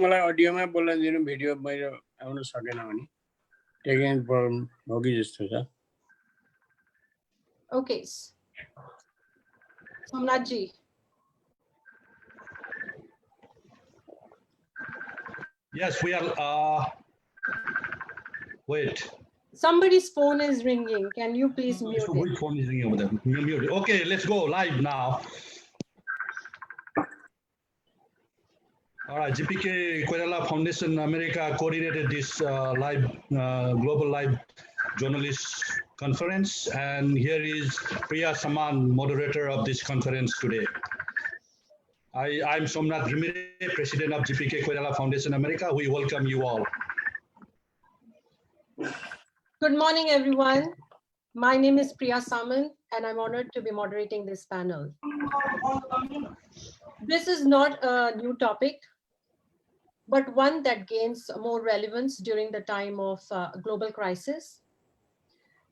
मलाई अडियोमा बोल्न दिनु भिडियो मैले आउन सकेन भने टेक्निकल प्रब्लम हो कि जस्तो छ Okay. Somnath ji. Yes, we are. Wait. Somebody's phone is ringing. Can you please mute it? Which phone is ringing over there? Mute it. Okay, let's go live now. All right, GPK Koirala Foundation America coordinated this global live journalist conference, and here is Priya Saman, moderator of this conference today. I'm Somnath Ghirmire, president of GPK Koirala Foundation America. We welcome you all. Good morning, everyone. My name is Priya Saman, and I'm honored to be moderating this panel. This is not a new topic, but one that gains more relevance during the time of global crisis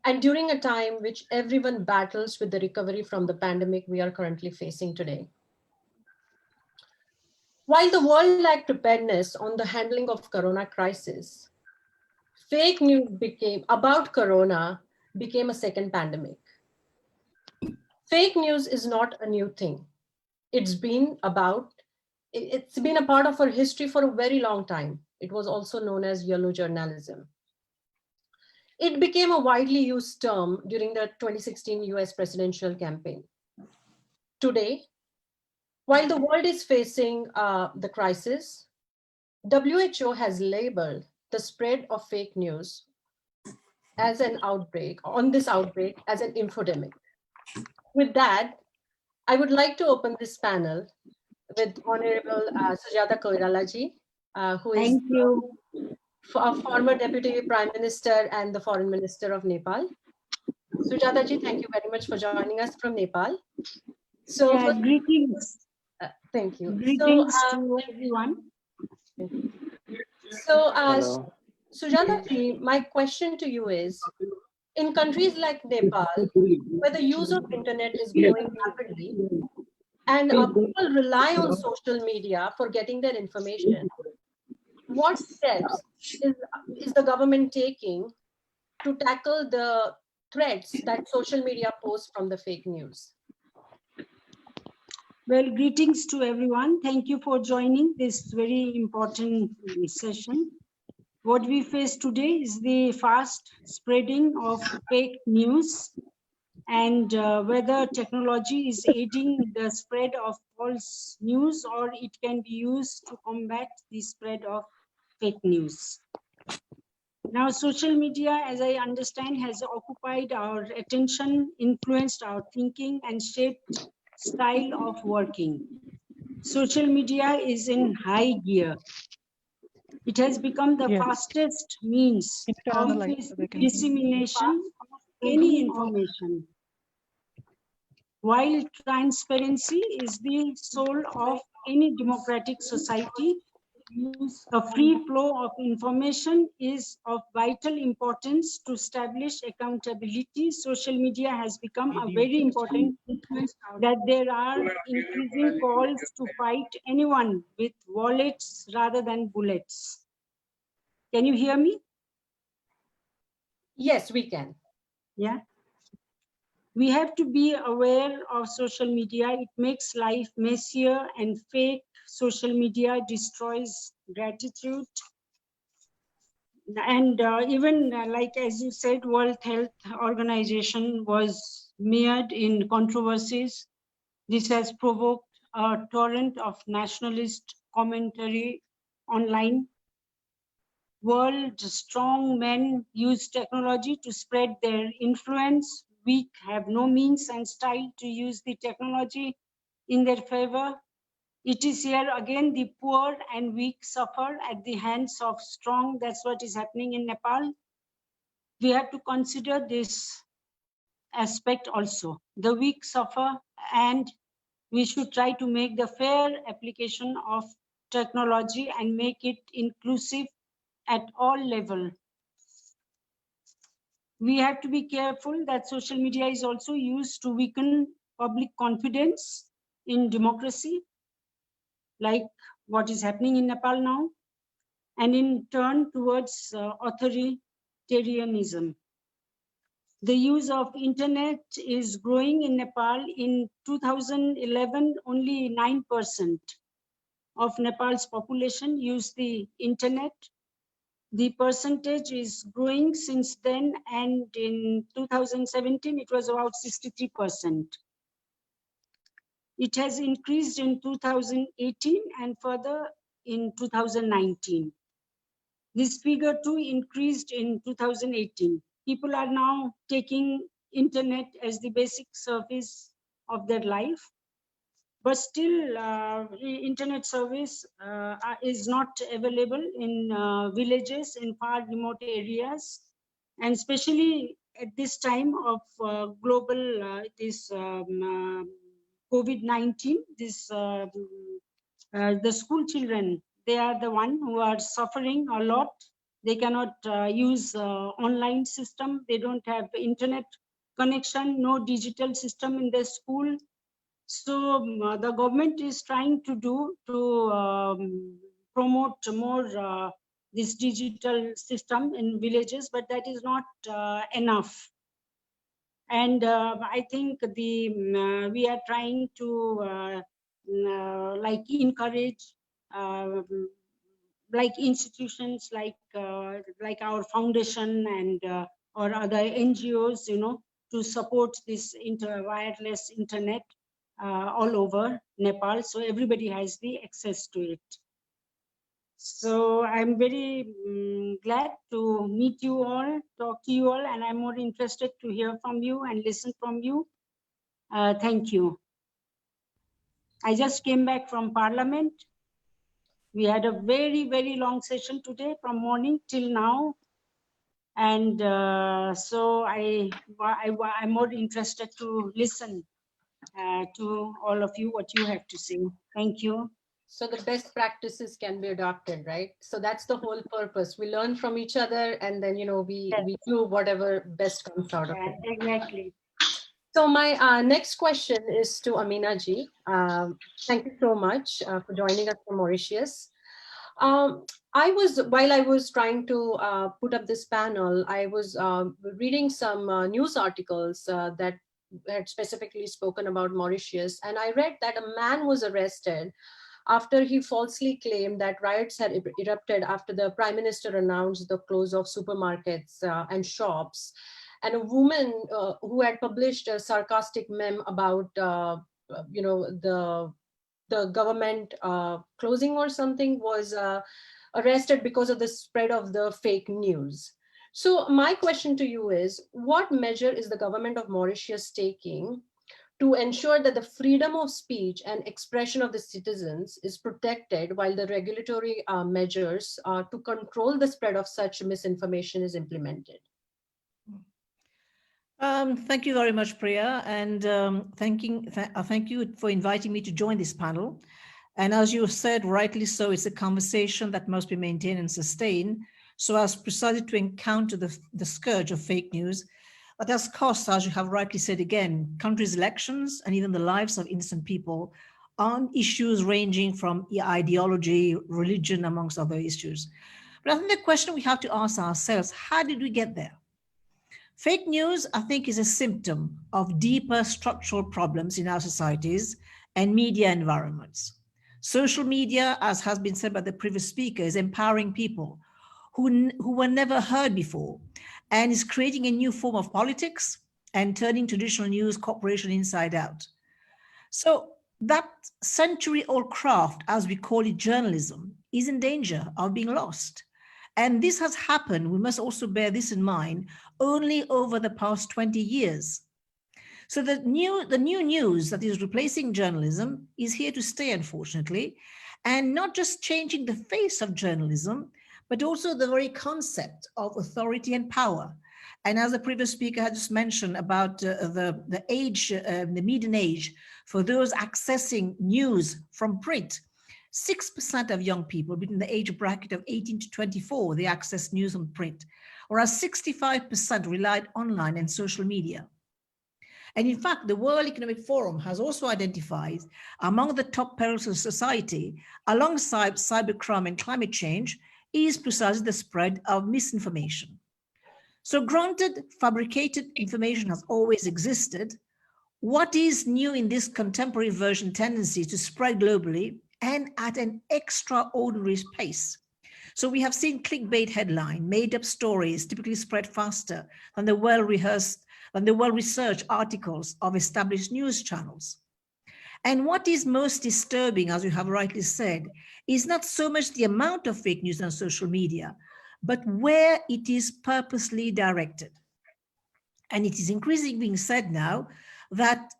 and during a time which everyone battles with the recovery from the pandemic we are currently facing today. While the world lacked preparedness on the handling of corona crisis, fake news about corona became a second pandemic. Fake news is not a new thing. It's been a part of our history for a very long time. It was also known as yellow journalism. It became a widely used term during the 2016 US presidential campaign. Today, while the world is facing the crisis, WHO has labeled the spread of fake news as an outbreak, as an infodemic. With that, I would like to open this panel with Honorable Sujata Koirala ji, who is a former Deputy Prime Minister and the Foreign Minister of Nepal. Sujata ji, thank you very much for joining us from Nepal. So, greetings. Thank you. Greetings to everyone. So, Sujata ji, my question to you is, in countries like Nepal, where the use of internet is growing rapidly, and people rely on social media for getting their information, what steps is the government taking to tackle the threats that social media pose from the fake news? Well, greetings to everyone. Thank you for joining this very important session. What we face today is the fast spreading of fake news, and whether technology is aiding the spread of false news or it can be used to combat the spread of fake news. Now, social media, as I understand, has occupied our attention, influenced our thinking, and shaped style of working. Social media is in high gear. It has become the fastest means of dissemination of any information. While transparency is the soul of any democratic society, a free flow of information is of vital importance to establish accountability. Social media has become a very important influence that there are increasing calls to fight anyone with wallets rather than bullets. Can you hear me? Yes, we can. Yeah. We have to be aware of social media. It makes life messier and fake. Social media destroys gratitude. And even like, as you said, World Health Organization was mired in controversies. This has provoked a torrent of nationalist commentary online. World strong men use technology to spread their influence. Weak have no means and style to use the technology in their favor. It is here again, the poor and weak suffer at the hands of strong. That's what is happening in Nepal. We have to consider this aspect also. The weak suffer, and we should try to make the fair application of technology and make it inclusive at all levels. We have to be careful that social media is also used to weaken public confidence in democracy. Like what is happening in Nepal now, and in turn towards authoritarianism. The use of internet is growing in Nepal. In 2011, only 9% of Nepal's population used the internet. The percentage is growing since then, and in 2017, it was about 63%. It has increased in 2018 and further in 2019. This figure too increased in 2018. People are now taking internet as the basic service of their life, but still internet service is not available in villages, in far remote areas, and especially at this time of global COVID-19, the school children, they are the one who are suffering a lot. They cannot use online system. They don't have internet connection, no digital system in their school. So the government is trying to promote more this digital system in villages, but that is not enough. And I think we are trying to like encourage like institutions like our foundation and or other NGOs, to support this wireless internet all over Nepal, so everybody has the access to it. So I'm very glad to meet you all, talk to you all, and I'm more interested to hear from you and listen from you. Thank you. I just came back from Parliament. We had a very, very long session today from morning till now. And so I'm more interested to listen to all of you, what you have to say. Thank you. So the best practices can be adopted, right? So that's the whole purpose. We learn from each other, and then, we do whatever best comes out of it. Exactly. So my next question is to Amina ji. Thank you so much for joining us from Mauritius. While I was trying to put up this panel, I was reading some news articles that had specifically spoken about Mauritius, and I read that a man was arrested after he falsely claimed that riots had erupted after the Prime Minister announced the close of supermarkets and shops. And a woman who had published a sarcastic meme about, the government closing or something was arrested because of the spread of the fake news. So my question to you is, what measure is the government of Mauritius taking to ensure that the freedom of speech and expression of the citizens is protected while the regulatory measures to control the spread of such misinformation is implemented? Thank you very much, Priya, and thank you for inviting me to join this panel. And as you said, rightly so, it's a conversation that must be maintained and sustained so as precisely to encounter the scourge of fake news that has cost, as you have rightly said again, countries' elections and even the lives of innocent people on issues ranging from ideology, religion, amongst other issues. But I think the question we have to ask ourselves, how did we get there? Fake news, I think, is a symptom of deeper structural problems in our societies and media environments. Social media, as has been said by the previous speaker, is empowering people who were never heard before and is creating a new form of politics and turning traditional news cooperation inside out. So that century-old craft, as we call it, journalism, is in danger of being lost. And this has happened, we must also bear this in mind, only over the past 20 years. So the new news that is replacing journalism is here to stay, unfortunately, and not just changing the face of journalism, but also the very concept of authority and power. And as the previous speaker had just mentioned about the age, the median age for those accessing news from print, 6% of young people between the age bracket of 18 to 24, they access news on print, whereas 65% relied online and social media. And in fact, the World Economic Forum has also identified among the top perils of society, alongside cybercrime and climate change, is precisely the spread of misinformation. So granted, fabricated information has always existed. What is new in this contemporary version tendency to spread globally and at an extraordinary pace? So we have seen clickbait headline, made up stories typically spread faster than the well-researched articles of established news channels. And what is most disturbing, as you have rightly said, is not so much the amount of fake news on social media, but where it is purposely directed. And it is increasingly being said now that,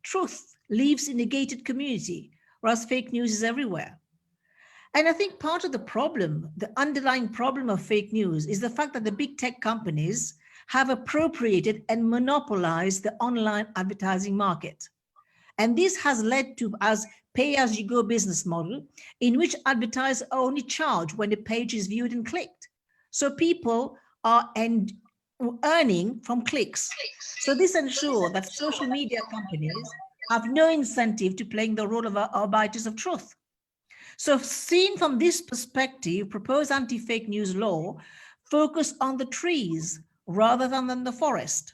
truth lives in a gated community, whereas fake news is everywhere. And I think part of the problem, the underlying problem of fake news, is the fact that the big tech companies have appropriated and monopolized the online advertising market. And this has led to as pay-as-you-go business model in which advertisers are only charged when the page is viewed and clicked. So people are earning from clicks. So this ensures that social media companies have no incentive to playing the role of arbiters of truth. So seen from this perspective, proposed anti-fake news law focus on the trees rather than on the forest.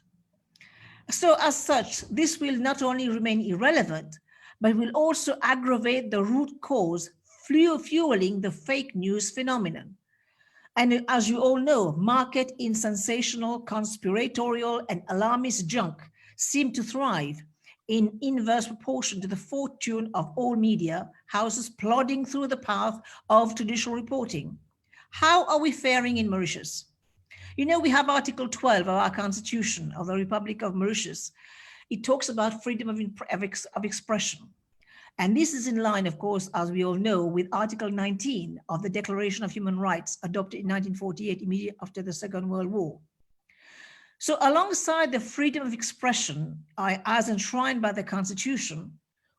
So as such, this will not only remain irrelevant, but will also aggravate the root cause fueling the fake news phenomenon. And as you all know, market in sensational, conspiratorial, and alarmist junk seem to thrive in inverse proportion to the fortune of all media houses plodding through the path of traditional reporting. How are we faring in Mauritius? We have Article 12 of our Constitution of the Republic of Mauritius. It talks about freedom of expression. And this is in line, of course, as we all know, with Article 19 of the Declaration of Human Rights adopted in 1948, immediately after the Second World War. So alongside the freedom of expression, as enshrined by the Constitution,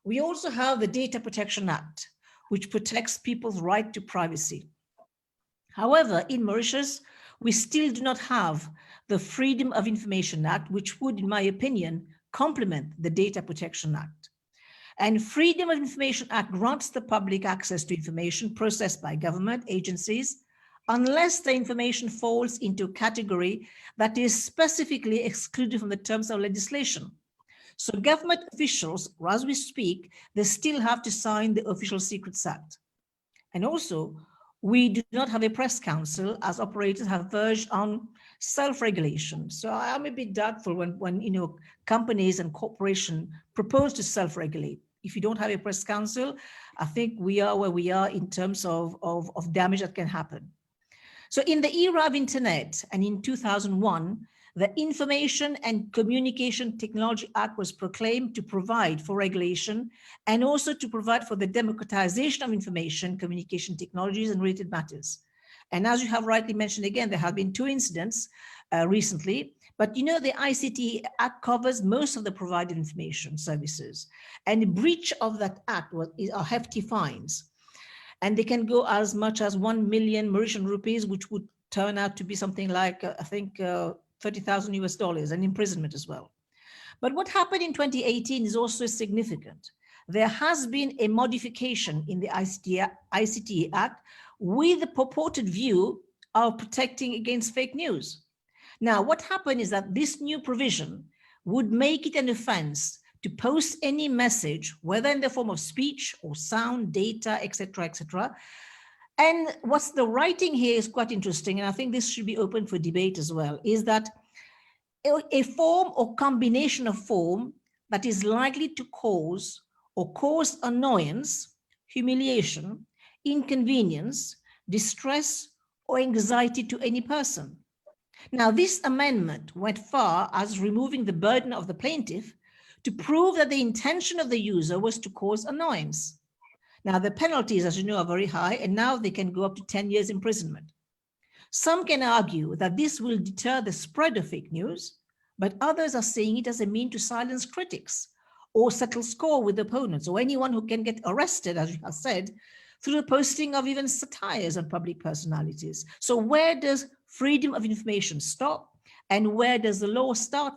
we also have the Data Protection Act, which protects people's right to privacy. However, in Mauritius, we still do not have the Freedom of Information Act, which would, in my opinion, complement the Data Protection Act. And Freedom of Information Act grants the public access to information processed by government agencies, unless the information falls into a category that is specifically excluded from the terms of legislation. So government officials, as we speak, they still have to sign the Official Secrets Act. And also, we do not have a press council, as operators have verged on self-regulation. So I'm a bit doubtful when companies and corporations propose to self-regulate. If you don't have a press council, I think we are where we are in terms of damage that can happen. So in the era of internet, and in 2001, the Information and Communication Technology Act was proclaimed to provide for regulation and also to provide for the democratization of information, communication technologies, and related matters. And as you have rightly mentioned again, there have been 2 incidents recently, but the ICT Act covers most of the provided information services. And the breach of that act are hefty fines. And they can go as much as 1 million Mauritian rupees, which would turn out to be something like, I think, $30,000 US, and imprisonment as well. But what happened in 2018 is also significant. There has been a modification in the ICT Act with the purported view of protecting against fake news. Now, what happened is that this new provision would make it an offense to post any message, whether in the form of speech or sound, data, etc., etc. And what's the writing here is quite interesting, and I think this should be open for debate as well, is that a form or combination of form that is likely to cause or cause annoyance, humiliation, inconvenience, distress, or anxiety to any person. Now, this amendment went far as removing the burden of the plaintiff to prove that the intention of the user was to cause annoyance. Now, the penalties, as you know, are very high, and now they can go up to 10 years imprisonment. Some can argue that this will deter the spread of fake news, but others are saying it as a mean to silence critics or settle score with opponents or anyone who can get arrested, as you have said, through the posting of even satires on public personalities. So where does freedom of information stop, and where does the law start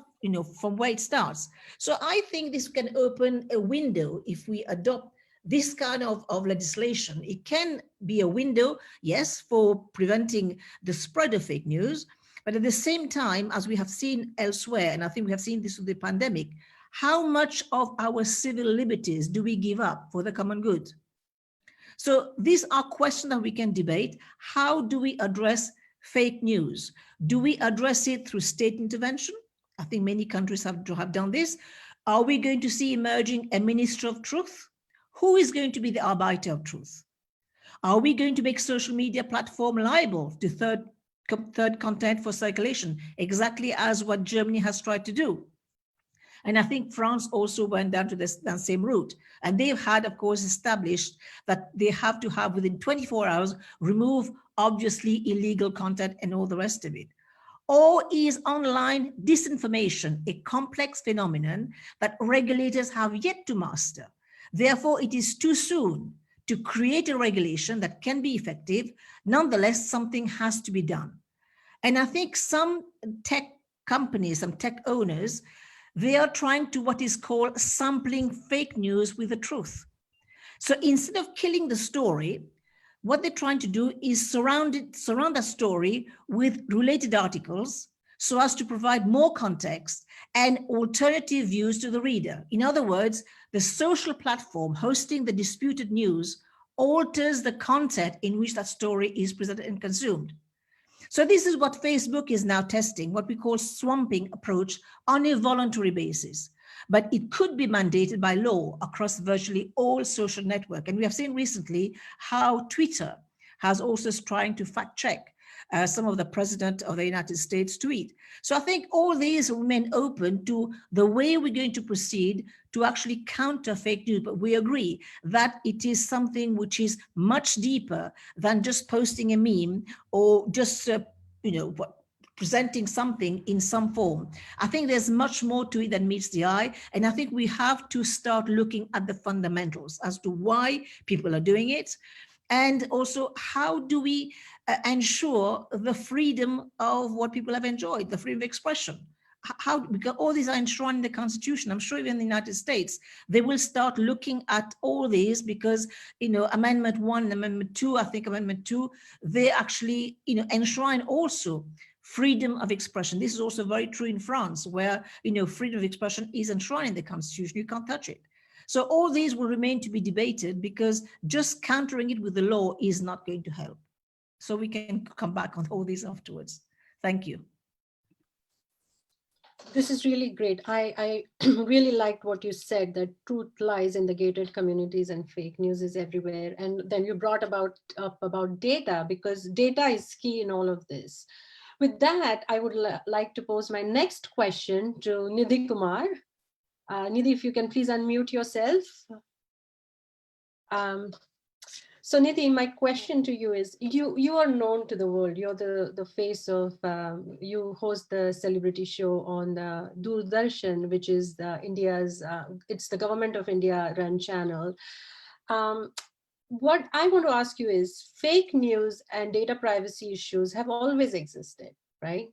from where it starts. So I think this can open a window if we adopt this kind of legislation. It can be a window, yes, for preventing the spread of fake news, but at the same time, as we have seen elsewhere, and I think we have seen this with the pandemic, how much of our civil liberties do we give up for the common good? So these are questions that we can debate. How do we address fake news? Do we address it through state intervention? I think many countries have done this. Are we going to see emerging a minister of truth? Who is going to be the arbiter of truth? Are we going to make social media platform liable to third content for circulation, exactly as what Germany has tried to do? And I think France also went down to that same route. And they've had, of course, established that they have to have within 24 hours, remove obviously illegal content and all the rest of it. Or is online disinformation a complex phenomenon that regulators have yet to master? Therefore, it is too soon to create a regulation that can be effective. Nonetheless, something has to be done. And I think some tech companies, some tech owners, they are trying to what is called sampling fake news with the truth. So instead of killing the story, what they're trying to do is surround the story with related articles so as to provide more context and alternative views to the reader. In other words, the social platform hosting the disputed news alters the content in which that story is presented and consumed. So this is what Facebook is now testing, what we call swamping approach on a voluntary basis. But it could be mandated by law across virtually all social networks. And we have seen recently how Twitter has also trying to fact check some of the president of the United States tweet. So I think all these remain open to the way we're going to proceed to actually counter fake news. But we agree that it is something which is much deeper than just posting a meme or just, presenting something in some form. I think there's much more to it than meets the eye. And I think we have to start looking at the fundamentals as to why people are doing it. And also, how do we ensure the freedom of what people have enjoyed, the freedom of expression? How, because all these are enshrined in the Constitution. I'm sure even in the United States, they will start looking at all these because, Amendment 1, Amendment 2, I think Amendment 2, they actually, enshrine also freedom of expression. This is also very true in France, where, freedom of expression is enshrined in the Constitution. You can't touch it. So all these will remain to be debated because just countering it with the law is not going to help. So we can come back on all these afterwards. Thank you. This is really great. I really liked what you said, that truth lies in the gated communities and fake news is everywhere. And then you brought up about data, because data is key in all of this. With that, I would like to pose my next question to Nidhi Kumar. Nidhi, if you can please unmute yourself. So Nidhi, my question to you is, you are known to the world. You're the face of, you host the celebrity show on the Doordarshan, which is India's, it's the government of India run channel. What I want to ask you is, fake news and data privacy issues have always existed, right?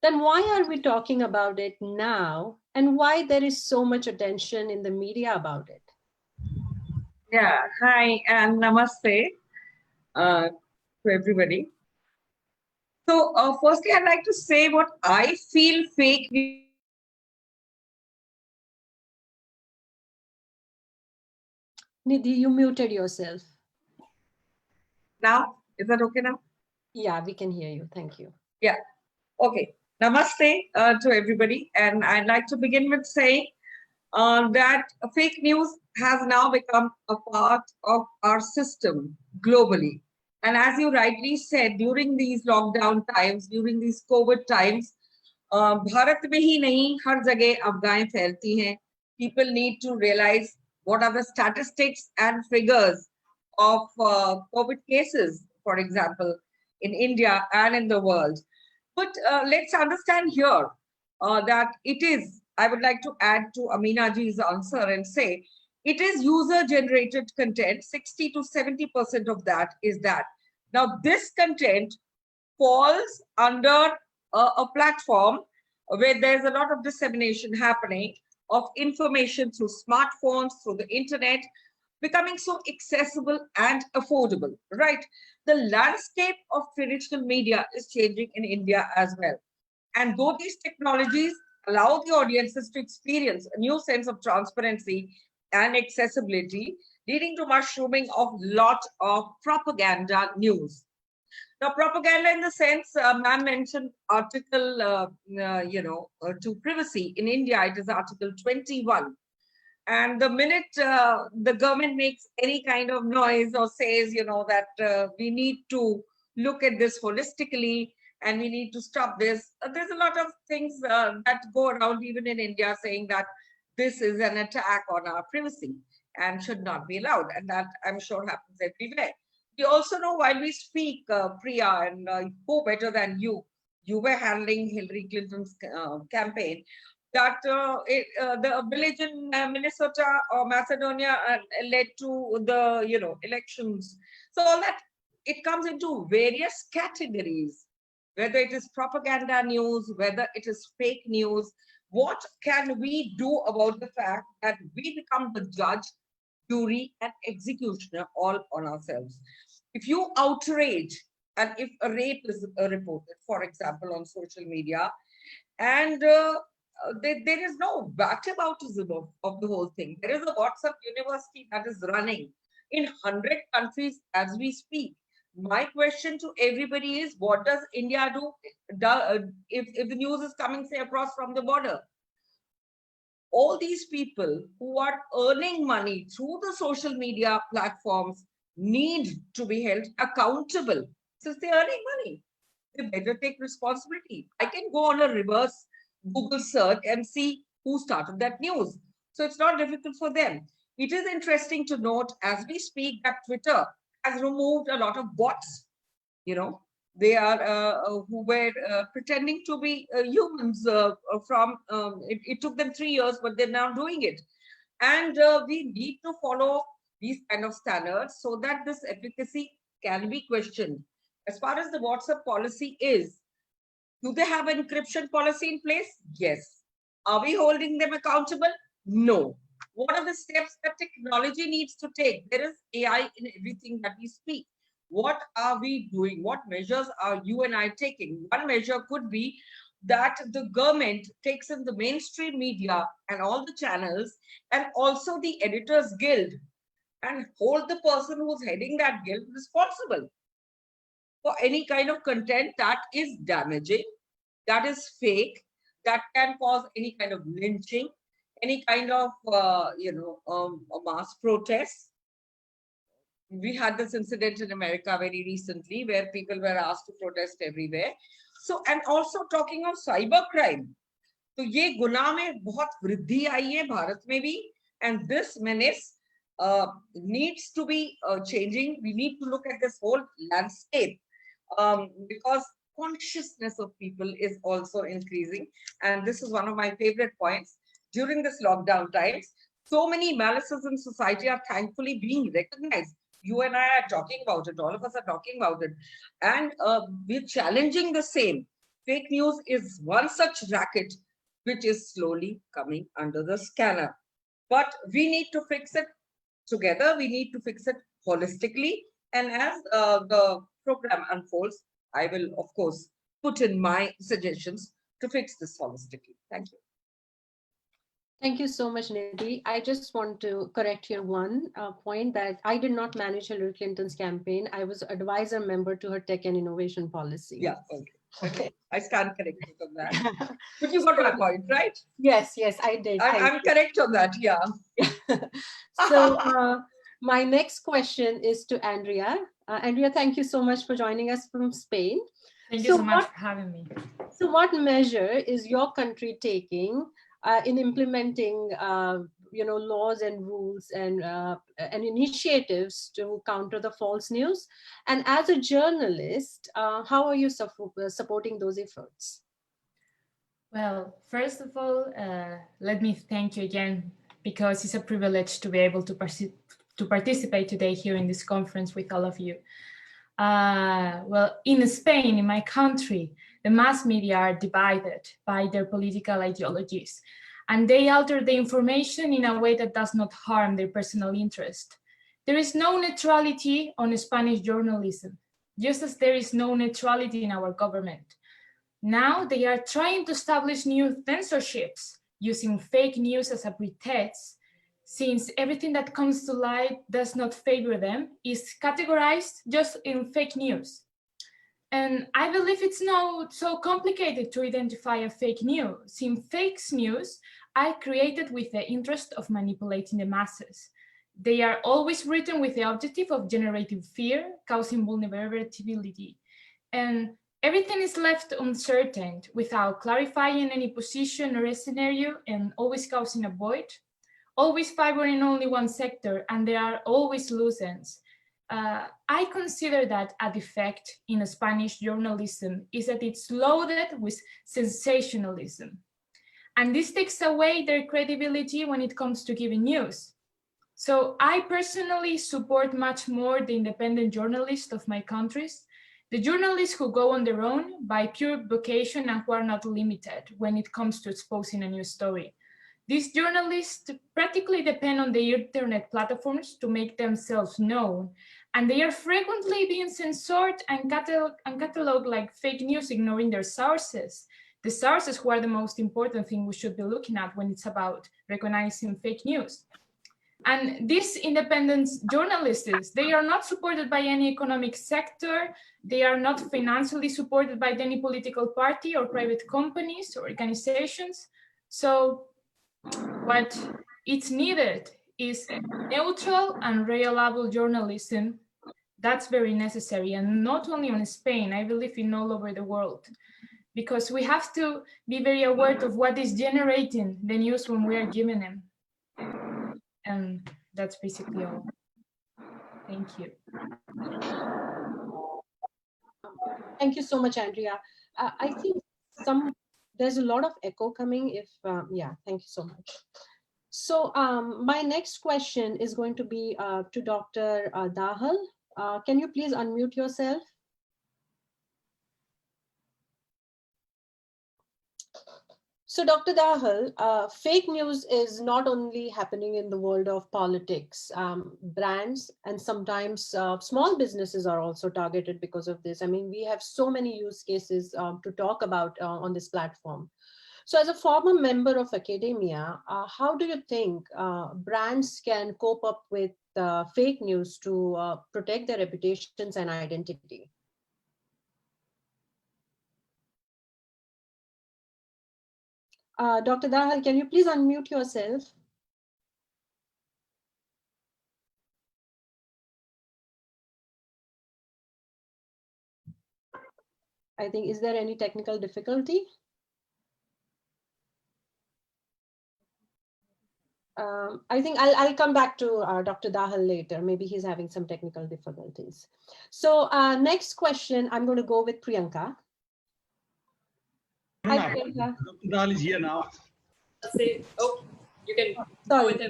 Then why are we talking about it now, and why there is so much attention in the media about it? Yeah, hi and namaste to everybody. So firstly, I'd like to say what I feel fake news. Nidhi, you muted yourself. Now, is that okay now? Yeah, we can hear you. Thank you. Yeah, okay. Namaste to everybody. And I'd like to begin with saying that fake news has now become a part of our system globally. And as you rightly said, during these lockdown times, during these COVID times, Bharat mein hi nahi, har jagah afghain phailti hain. People need to realize what are the statistics and figures of COVID cases, for example, in India and in the world. But let's understand here that it is, I would like to add to Amina ji's answer and say, it is user-generated content. 60 to 70% of that is that. Now, this content falls under a platform where there's a lot of dissemination happening of information through smartphones, through the internet, becoming so accessible and affordable, right? The landscape of traditional media is changing in India as well. And though these technologies allow the audiences to experience a new sense of transparency and accessibility, leading to mushrooming of lot of propaganda news. Now, propaganda in the sense, ma'am mentioned article, to privacy. In India, it is Article 21. And the minute the government makes any kind of noise or says, that we need to look at this holistically and we need to stop this, there's a lot of things that go around even in India saying that this is an attack on our privacy and should not be allowed. And that I'm sure happens everywhere. We also know while we speak, Priya, and who better than you were handling Hillary Clinton's campaign, that the village in Minnesota or Macedonia led to the elections. So all that, it comes into various categories, whether it is propaganda news, whether it is fake news. What can we do about the fact that we become the judge, jury, and executioner all on ourselves? If you outrage, and if a rape is reported, for example, on social media, and there is no whataboutism of the whole thing. There is a WhatsApp university that is running in 100 countries as we speak. My question to everybody is, what does India do if the news is coming, say, across from the border? All these people who are earning money through the social media platforms need to be held accountable. Since they're earning money, they better take responsibility. I can go on a reverse Google search and see who started that news. So it's not difficult for them. It is interesting to note as we speak that Twitter has removed a lot of bots. They are who were pretending to be humans from, it took them 3 years, but they're now doing it. And we need to follow these kind of standards so that this efficacy can be questioned. As far as the WhatsApp policy is, do they have an encryption policy in place? Yes. Are we holding them accountable? No. What are the steps that technology needs to take? There is AI in everything that we speak. What are we doing? What measures are you and I taking? One measure could be that the government takes in the mainstream media and all the channels and also the Editors Guild and hold the person who's heading that guild responsible for any kind of content that is damaging, that is fake, that can cause any kind of lynching, any kind of, a mass protest. We had this incident in America very recently where people were asked to protest everywhere. So, and also talking of cyber crime. So, ये गुनाह में बहुत वृद्धि आई है भारत में भी, and this menace needs to be changing. We need to look at this whole landscape because consciousness of people is also increasing. And this is one of my favorite points. During this lockdown times, so many malices in society are thankfully being recognized. You and I are talking about it. All of us are talking about it. And we're challenging the same. Fake news is one such racket which is slowly coming under the scanner. But we need to fix it together. We need to fix it holistically. And as the program unfolds, I will, of course, put in my suggestions to fix this holistically. Thank you. Thank you so much, Nidhi. I just want to correct here one point that I did not manage Hillary Clinton's campaign. I was advisor member to her tech and innovation policy. Yeah, okay. I stand corrected on that. But you got my point, right? Yes, I did. I'm correct on that, yeah. So my next question is to Andrea. Andrea, thank you so much for joining us from Spain. Thank you so much for having me. So what measure is your country taking in implementing laws and rules and initiatives to counter the false news? And as a journalist, how are you supporting those efforts? Well, first of all, let me thank you again, because it's a privilege to be able to participate today here in this conference with all of you. Well, in Spain, in my country, The mass media are divided by their political ideologies, and they alter the information in a way that does not harm their personal interest. There is no neutrality on Spanish journalism, just as there is no neutrality in our government. Now they are trying to establish new censorships using fake news as a pretext, since everything that comes to light does not favor them, is categorized just in fake news. And I believe it's not so complicated to identify a fake news, since fake news are created with the interest of manipulating the masses. They are always written with the objective of generating fear, causing vulnerability, and everything is left uncertain without clarifying any position or a scenario, and always causing a void, always favoring only one sector, and there are always loose ends. I consider that a defect in Spanish journalism is that it's loaded with sensationalism. And this takes away their credibility when it comes to giving news. So I personally support much more the independent journalists of my countries, the journalists who go on their own by pure vocation and who are not limited when it comes to exposing a new story. These journalists practically depend on the internet platforms to make themselves known, and they are frequently being censored and cataloged like fake news, ignoring their sources. The sources who are the most important thing we should be looking at when it's about recognizing fake news. And these independent journalists, they are not supported by any economic sector. They are not financially supported by any political party or private companies or organizations. So what is needed is neutral and reliable journalism. That's very necessary, and not only in Spain, I believe in all over the world, because we have to be very aware of what is generating the news when we are giving them. And that's basically all. Thank you. Thank you so much, Andrea. I think there's a lot of echo coming. Yeah, thank you so much. So my next question is going to be to Dr. Dahal. Can you please unmute yourself? So Dr. Dahal, fake news is not only happening in the world of politics. Brands and sometimes small businesses are also targeted because of this. I mean, we have so many use cases to talk about on this platform. So as a former member of academia, how do you think brands can cope up with fake news to protect their reputations and identity? Dr. Dahal, can you please unmute yourself? I think, is there any technical difficulty? I think I'll come back to Dr. Dahal later. Maybe he's having some technical difficulties. So next question, I'm going to go with Priyanka. Hi, Priyanka. Dr. Dahal is here now. Oh, you can Sorry. go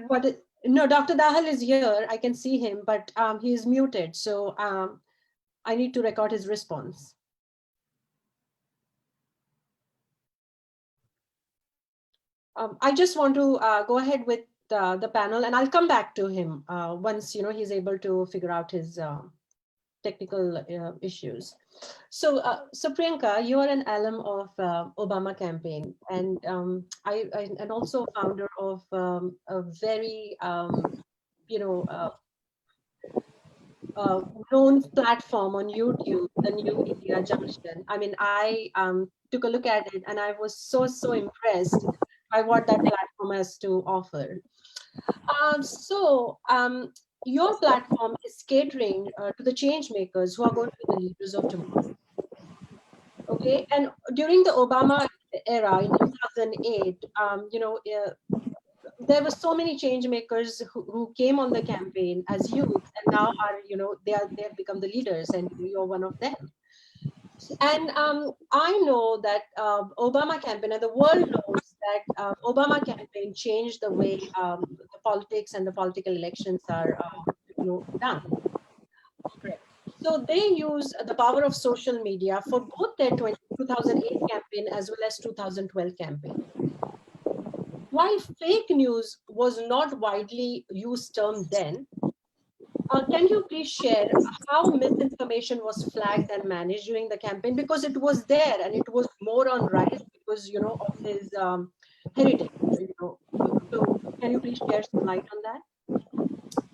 with him. No, Dr. Dahal is here. I can see him, but he is muted. So I need to record his response. I just want to go ahead with the panel, and I'll come back to him once he's able to figure out his technical issues. So Priyanka, you are an alum of Obama campaign, and and also founder of a very known platform on YouTube, the New India Junction. I mean, I took a look at it, and I was so impressed by what that platform has to offer. Your platform is catering to the change makers who are going to be the leaders of tomorrow. Okay, and during the Obama era in 2008, there were so many change makers who came on the campaign as youth, and now are they have become the leaders, and you're one of them. And I know that Obama campaign, and the world knows that Obama campaign changed the way the politics and the political elections are done. Correct. So they use the power of social media for both their 2008 campaign as well as 2012 campaign. While fake news was not widely used term then, can you please share how misinformation was flagged and managed during the campaign? Because it was there and it was more on rise because, you know, of his heritage. You know, so can you please share some light on that?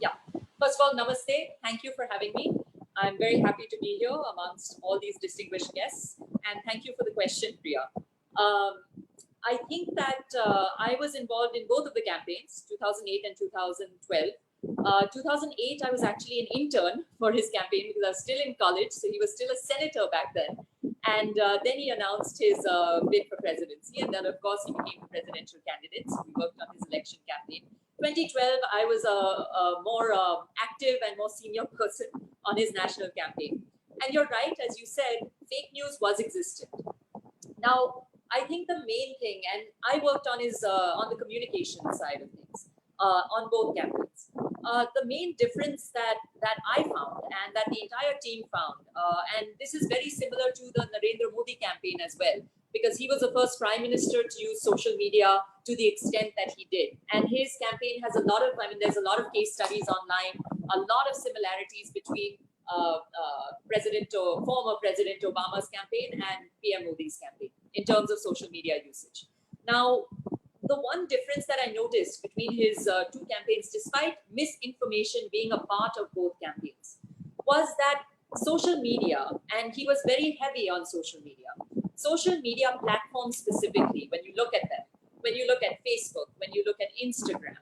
Yeah. First of all, namaste. Thank you for having me. I'm very happy to be here amongst all these distinguished guests. And thank you for the question, Priya. I think that I was involved in both of the campaigns, 2008 and 2012. 2008, I was actually an intern for his campaign because I was still in college. So he was still a senator back then. And then he announced his bid for presidency. And then, of course, he became a presidential candidate. So we worked on his election campaign. 2012, I was a more active and more senior person on his national campaign. And you're right, as you said, fake news was existent. Now, I think the main thing, and I worked on his on the communication side of things on both campaigns. The main difference that I found and that the entire team found, and this is very similar to the Narendra Modi campaign as well, because he was the first prime minister to use social media to the extent that he did. And his campaign has a lot of, I mean, there's a lot of case studies online, a lot of similarities between former President Obama's campaign and PM Modi's campaign in terms of social media usage. Now, the one difference that I noticed between his two campaigns, despite misinformation being a part of both campaigns, was that social media, and he was very heavy on social media platforms specifically, when you look at them, when you look at Facebook, when you look at Instagram,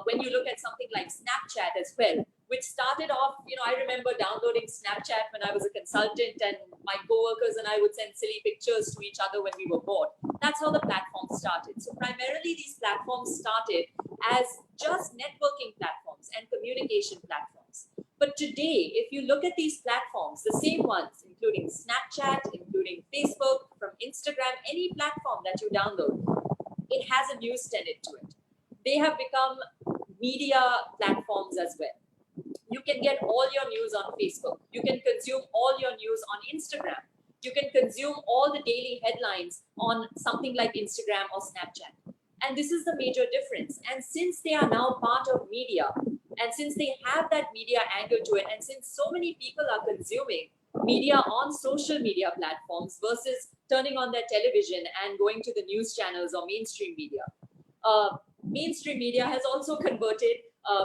when you look at something like Snapchat as well, which started off, you know, I remember downloading Snapchat when I was a consultant and my coworkers and I would send silly pictures to each other when we were bored. That's how the platform started. So primarily these platforms started as just networking platforms and communication platforms. But today, if you look at these platforms, the same ones, including Snapchat, including Facebook, from Instagram, any platform that you download, it has a news tenet to it. They have become media platforms as well. You can get all your news on Facebook. You can consume all your news on Instagram. You can consume all the daily headlines on something like Instagram or Snapchat. And this is the major difference. And since they are now part of media, and since they have that media angle to it, and since so many people are consuming media on social media platforms versus turning on their television and going to the news channels or mainstream media, mainstream media has also converted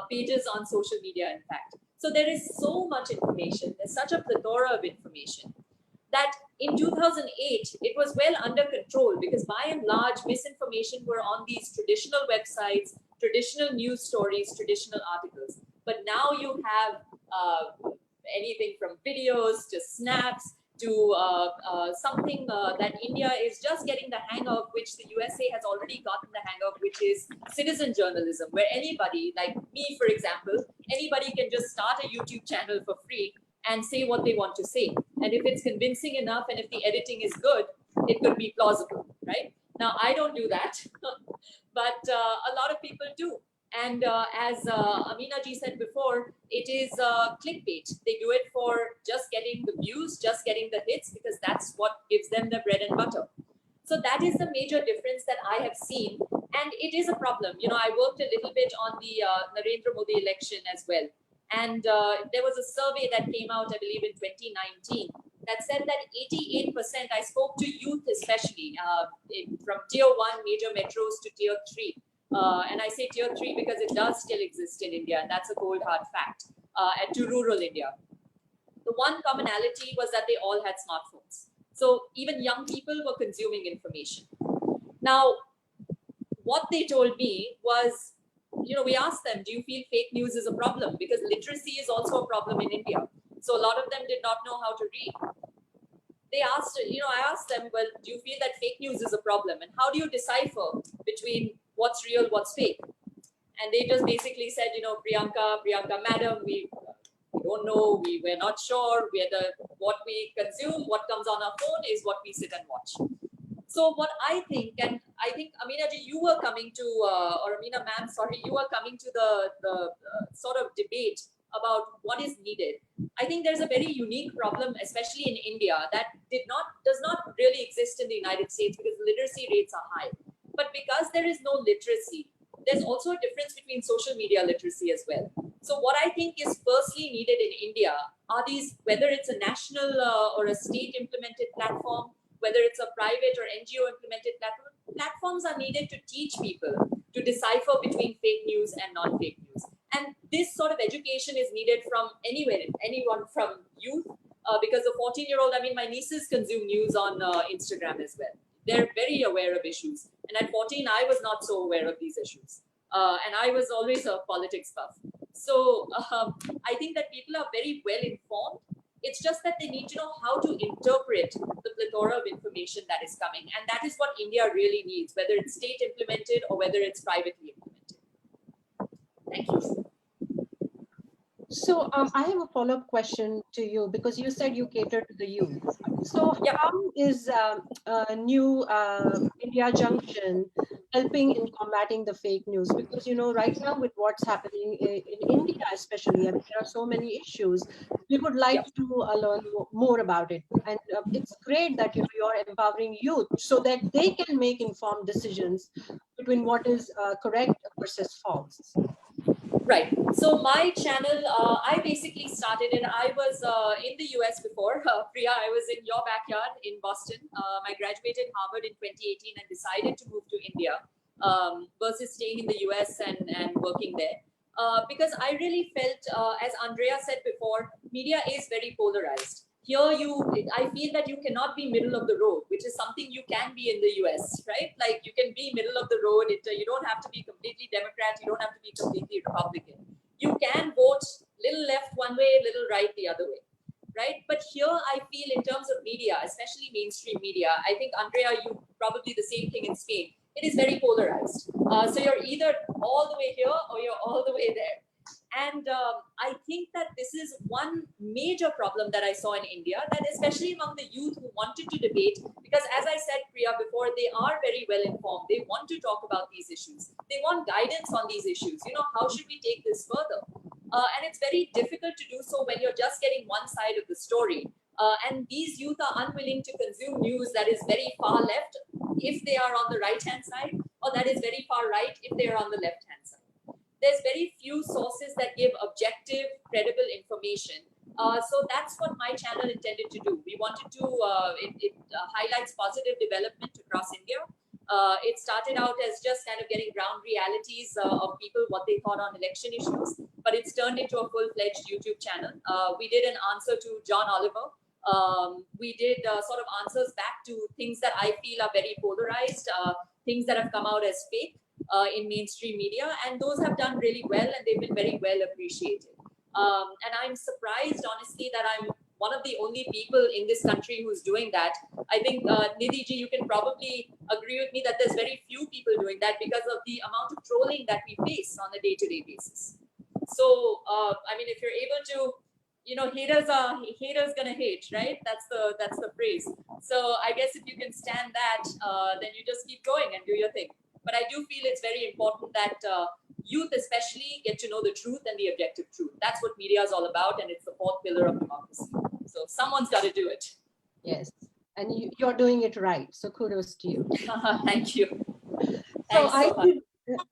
pages on social media, in fact. So there is so much information. There's such a plethora of information that in 2008, it was well under control because by and large, misinformation were on these traditional websites, traditional news stories, traditional articles. But now you have anything from videos to snaps to something that India is just getting the hang of, which the USA has already gotten the hang of, which is citizen journalism, where anybody, like me, for example, anybody can just start a YouTube channel for free and say what they want to say. And if it's convincing enough and if the editing is good, it could be plausible, right? Now, I don't do that, but a lot of people do. And as Amina ji said before, it is clickbait. They do it for just getting the views, just getting the hits, because that's what gives them the bread and butter. So that is the major difference that I have seen. And it is a problem. You know, I worked a little bit on the Narendra Modi election as well. And there was a survey that came out, I believe, in 2019 that said that 88%, I spoke to youth especially, from tier 1 major metros to tier 3. And I say tier 3 because it does still exist in India, and that's a cold hard fact, and to rural India. The one commonality was that they all had smartphones. So even young people were consuming information. Now, what they told me was, you know, we asked them, do you feel fake news is a problem? Because literacy is also a problem in India. So a lot of them did not know how to read. They asked, you know, I asked them, well, do you feel that fake news is a problem? And how do you decipher between what's real, what's fake? And they just basically said, you know, Priyanka, madam, we don't know, we're not sure, what we consume, what comes on our phone is what we sit and watch. So what I think, and I think Amina ji, you were coming to, or Amina ma'am, sorry, you were coming to the sort of debate about what is needed. I think there's a very unique problem, especially in India, that does not really exist in the United States because literacy rates are high. But because there is no literacy, there's also a difference between social media literacy as well. So what I think is firstly needed in India are these, whether it's a national or a state implemented platform, whether it's a private or NGO implemented platform, platforms are needed to teach people to decipher between fake news and non-fake news. And this sort of education is needed from anywhere, anyone from youth, because the 14-year-old, I mean, my nieces consume news on Instagram as well. They're very aware of issues. And at 14, I was not so aware of these issues. And I was always a politics buff. So I think that people are very well informed. It's just that they need to know how to interpret the plethora of information that is coming. And that is what India really needs, whether it's state implemented or whether it's privately implemented. Thank you. So I have a follow-up question to you because you said you cater to the youth. So how is new India Junction helping in combating the fake news? Because, you know, right now with what's happening in India, especially, I mean, there are so many issues. We would like to learn more about it. And it's great that, you know, you're empowering youth so that they can make informed decisions between what is correct versus false. Right. So my channel, I basically started, and I was in the US before. Priya, I was in your backyard in Boston. I graduated Harvard in 2018 and decided to move to India versus staying in the US and working there. Because I really felt, as Andrea said before, media is very polarized. Here, I feel that you cannot be middle of the road, which is something you can be in the US, right? Like you can be middle of the road. You don't have to be completely Democrat. You don't have to be completely Republican. You can vote little left one way, little right the other way, right? But here I feel in terms of media, especially mainstream media, I think, Andrea, you probably the same thing in Spain. It is very polarized. So you're either all the way here or you're all the way there. And I think that this is one major problem that I saw in India, that especially among the youth who wanted to debate, because as I said, Priya, before, they are very well informed. They want to talk about these issues. They want guidance on these issues. You know, how should we take this further? And it's very difficult to do so when you're just getting one side of the story. And these youth are unwilling to consume news that is very far left if they are on the right-hand side, or that is very far right if they are on the left-hand side. There's very few sources that give objective, credible information. So that's what my channel intended to do. We wanted to, it highlights positive development across India. It started out as just kind of getting ground realities of people, what they thought on election issues, but it's turned into a full-fledged YouTube channel. We did an answer to John Oliver. We did sort of answers back to things that I feel are very polarized, things that have come out as fake. In mainstream media, and those have done really well, and they've been very well appreciated. And I'm surprised, honestly, that I'm one of the only people in this country who's doing that. I think, Nidhi ji, you can probably agree with me that there's very few people doing that because of the amount of trolling that we face on a day-to-day basis. So, I mean, if you're able to, you know, haters gonna hate, right? That's the phrase. So I guess if you can stand that, then you just keep going and do your thing. But I do feel it's very important that youth especially get to know the truth and the objective truth. That's what media is all about, and it's the fourth pillar of democracy. So someone's got to do it. Yes, and you're doing it right. So kudos to you. Thank you. So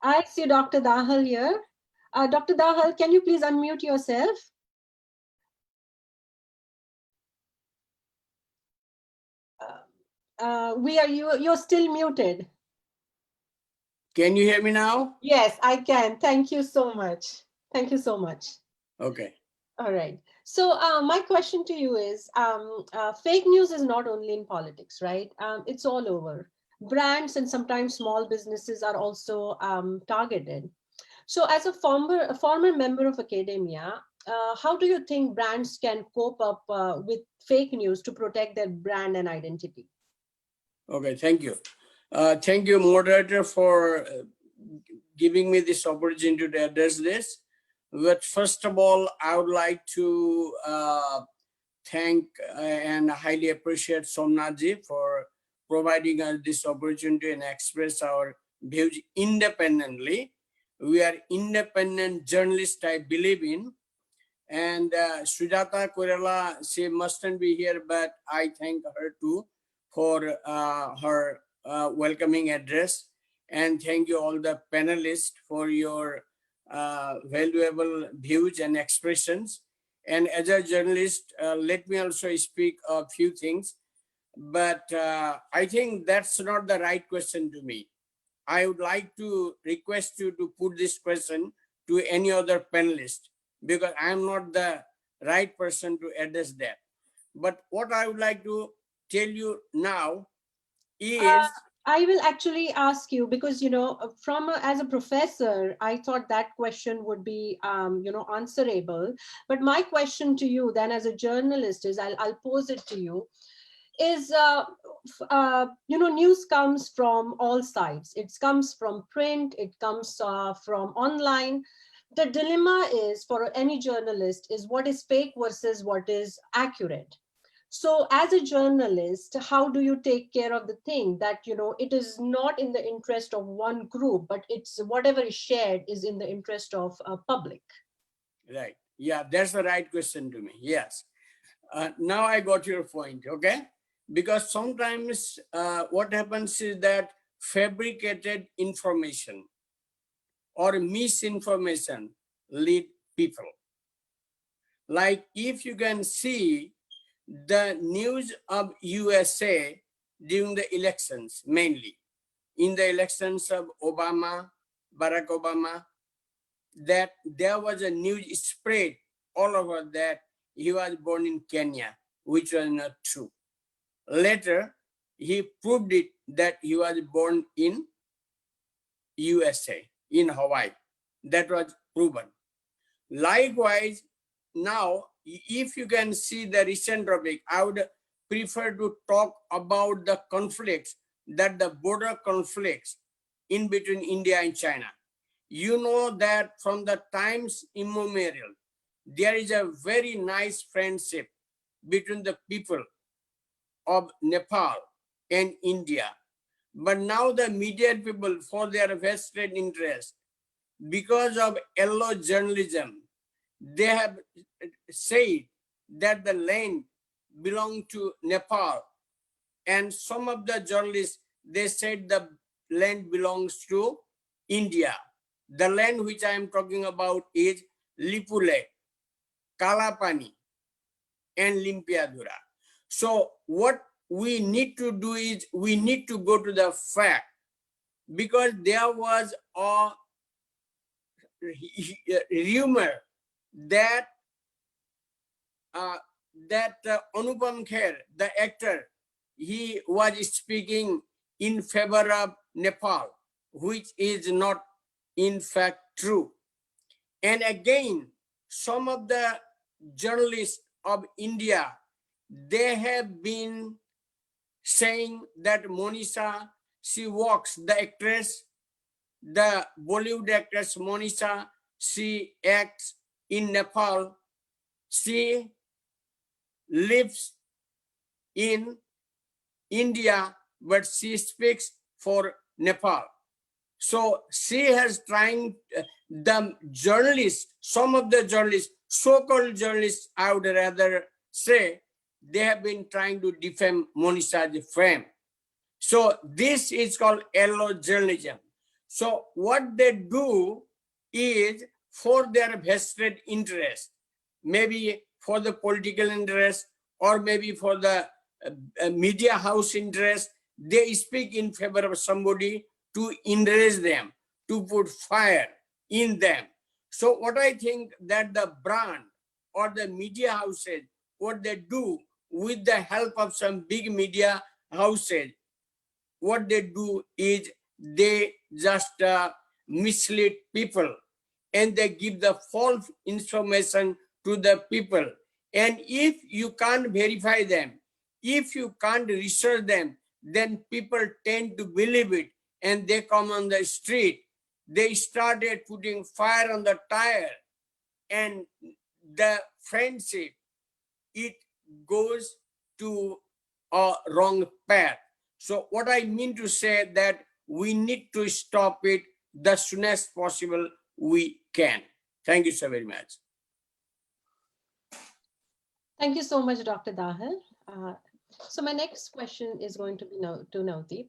I see Dr. Dahal here. Dr. Dahal, can you please unmute yourself? You're still muted. Can you hear me now? Yes, I can. Thank you so much. Thank you so much. Okay. All right. So my question to you is, fake news is not only in politics, right? It's all over. Brands and sometimes small businesses are also targeted. So as a former member of academia, how do you think brands can cope up with fake news to protect their brand and identity? Okay, thank you. Thank you, moderator, for giving me this opportunity to address this. But first of all, I would like to thank and highly appreciate Somnath ji for providing us this opportunity and express our views independently. We are independent journalists, I believe in, And Sujata Koirala, she mustn't be here, but I thank her too for her welcoming address. And thank you all the panelists for your valuable views and expressions. And as a journalist, let me also speak a few things, but I think that's not the right question to me. I would like to request you to put this question to any other panelist, because I'm not the right person to address that. But what I would like to tell you now is, I will actually ask you because, as a professor, I thought that question would be, answerable. But my question to you then as a journalist is, I'll pose it to you, is, news comes from all sides. It comes from print, it comes from online. The dilemma is for any journalist is what is fake versus what is accurate. So as a journalist, how do you take care of the thing that, it is not in the interest of one group, but it's whatever is shared is in the interest of public? right, yeah, that's the right question to me, yes. Now I got your point, okay? Because sometimes what happens is that fabricated information or misinformation lead people. Like if you can see the news of USA during the elections, mainly in the elections of Barack Obama, that there was a news spread all over that he was born in Kenya, which was not true. Later, he proved it that he was born in USA, in Hawaii. That was proven. Likewise, now, if you can see the recent topic, I would prefer to talk about the conflicts, that the border conflicts in between India and China. You know that from the times immemorial, there is a very nice friendship between the people of Nepal and India. But now the media people, for their vested interest, because of yellow journalism, they have said that the land belonged to Nepal. And some of the journalists, they said the land belongs to India. The land which I am talking about is Lipule, Kalapani, and Limpiadura. So what we need to do is we need to go to the fact, because there was a rumor that Anupam Kher, the actor, he was speaking in favor of Nepal, which is not in fact true. And again, some of the journalists of India, they have been saying that Monisha, she walks, the actress, the Bollywood actress Monisha, she acts in Nepal. She lives in India, but she speaks for Nepal. So she has trying, the journalists, some of the journalists, so-called journalists, I would rather say, they have been trying to defame Monisha's fame. So this is called yellow journalism. So what they do is for their vested interest, maybe for the political interest, or maybe for the media house interest, they speak in favor of somebody to enrage them, to put fire in them. So what I think that the brand or the media houses, what they do with the help of some big media houses, what they do is they just mislead people, and they give the false information to the people. And if you can't verify them, if you can't research them, then people tend to believe it, and they come on the street. They started putting fire on the tire, and the friendship, it goes to a wrong path. So what I mean to say that we need to stop it the soonest possible we can. Thank you so very much. Thank you so much, Dr. Dahal. So my next question is going to be to Navdeep.